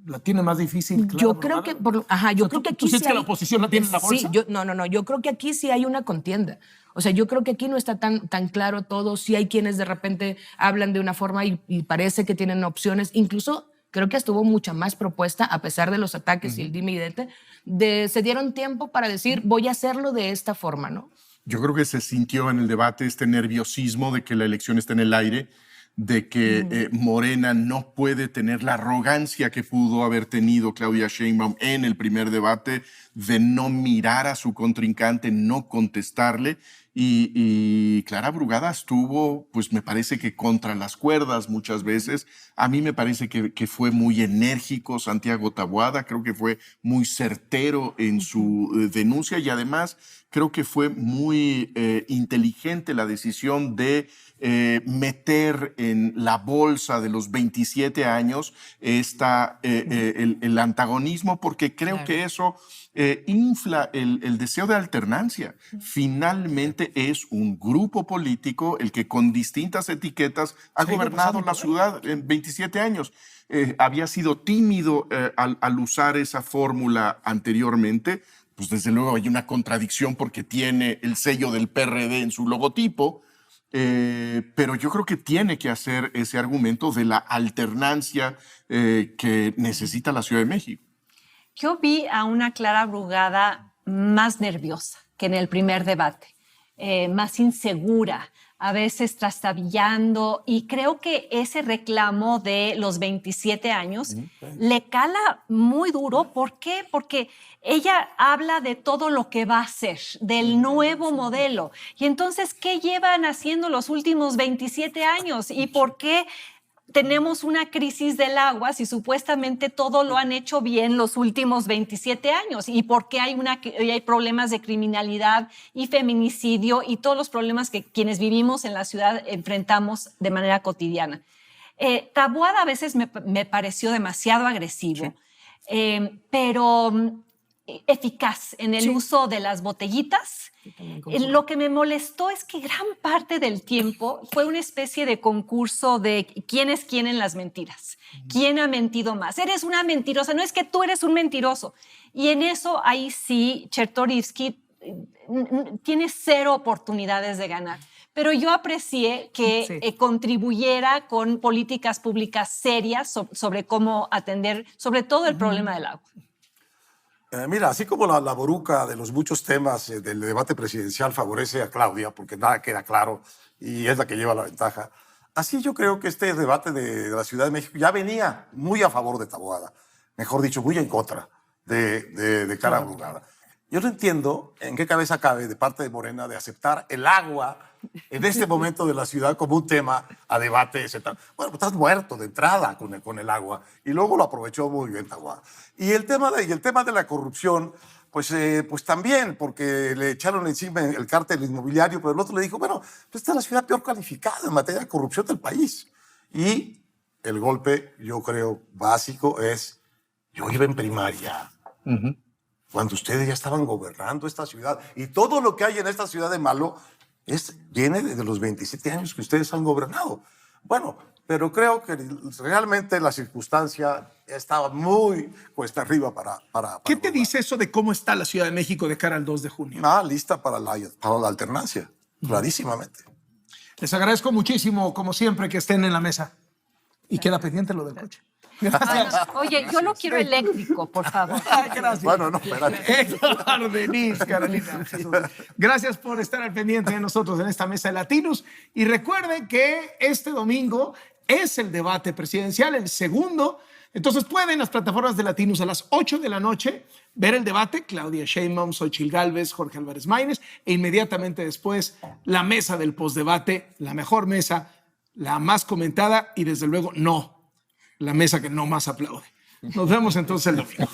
la tiene más difícil? Clara Yo creo Brugada? que, yo creo que aquí ¿Tú sientes sí que la hay- oposición la tiene en la bolsa? Sí, no, yo creo que aquí sí hay una contienda. O sea, yo creo que aquí no está tan claro todo. Sí hay quienes de repente hablan de una forma y parece que tienen opciones. Incluso creo que estuvo mucha más propuesta, a pesar de los ataques y el dime y direte, se dieron tiempo para decir, voy a hacerlo de esta forma, ¿no? Yo creo que se sintió en el debate este nerviosismo de que la elección está en el aire, de que Morena no puede tener la arrogancia que pudo haber tenido Claudia Sheinbaum en el primer debate, de no mirar a su contrincante, no contestarle. Y Clara Brugada estuvo, pues me parece que contra las cuerdas muchas veces. A mí me parece que fue muy enérgico Santiago Taboada, creo que fue muy certero en su denuncia y además creo que fue muy inteligente la decisión de meter en la bolsa de los 27 años el antagonismo, porque creo que eso infla el deseo de alternancia. Finalmente es un grupo político el que con distintas etiquetas ha gobernado la ciudad en 27 años. Había sido tímido al usar esa fórmula anteriormente. Pues desde luego hay una contradicción porque tiene el sello del PRD en su logotipo, pero yo creo que tiene que hacer ese argumento de la alternancia que necesita la Ciudad de México. Yo vi a una Clara Brugada más nerviosa que en el primer debate, más insegura, a veces trastabillando, y creo que ese reclamo de los 27 años le cala muy duro. ¿Por qué? Porque ella habla de todo lo que va a hacer, del nuevo modelo. Y entonces, ¿qué llevan haciendo los últimos 27 años? ¿Y por qué tenemos una crisis del agua si supuestamente todo lo han hecho bien los últimos 27 años? ¿Y por qué hay problemas de criminalidad y feminicidio y todos los problemas que quienes vivimos en la ciudad enfrentamos de manera cotidiana? Taboada a veces me pareció demasiado agresivo, pero eficaz en el uso de las botellitas. Lo que me molestó es que gran parte del tiempo fue una especie de concurso de quién es quién en las mentiras. ¿Quién ha mentido más? Eres una mentirosa, no es que tú eres un mentiroso. Y en eso ahí sí, Chertorivsky tiene cero oportunidades de ganar. Pero yo aprecié que contribuyera con políticas públicas serias sobre cómo atender, sobre todo el problema del agua. Mira, así como la boruca de los muchos temas del debate presidencial favorece a Claudia, porque nada queda claro y es la que lleva la ventaja, así yo creo que este debate de la Ciudad de México ya venía muy a favor de Taboada, mejor dicho, muy en contra de Clara Brugada. Yo no entiendo en qué cabeza cabe de parte de Morena de aceptar el agua en este momento de la ciudad como un tema a debate, etc. Bueno, pues estás muerto de entrada con el agua y luego lo aprovechó muy bien Taboada. Y el tema de la corrupción, pues también, porque le echaron encima el cártel inmobiliario, pero el otro le dijo, bueno, pues esta es la ciudad peor calificada en materia de corrupción del país. Y el golpe, yo creo, básico es, yo iba en primaria. Cuando ustedes ya estaban gobernando esta ciudad y todo lo que hay en esta ciudad de malo viene de los 27 años que ustedes han gobernado. Bueno, pero creo que realmente la circunstancia estaba muy cuesta arriba para ¿Qué te Obrador. dice eso de cómo está la Ciudad de México de cara al 2 de junio? Lista para la alternancia, clarísimamente. Les agradezco muchísimo, como siempre, que estén en la mesa. Y queda pendiente lo del coche. Gracias. Oye, yo lo quiero eléctrico, por favor. Gracias. Bueno, no, espérate. Héctor Denise, Carolina. Jesús. Gracias por estar al pendiente de nosotros en esta mesa de Latinos. Y recuerden que este domingo es el debate presidencial, el segundo. Entonces pueden en las plataformas de Latinos a las 8 de la noche ver el debate. Claudia Sheinbaum, Xochitl Gálvez, Jorge Álvarez Maínez. E inmediatamente después la mesa del postdebate, la mejor mesa, la más comentada y desde luego no, la mesa que no más aplaude. Nos vemos entonces el domingo.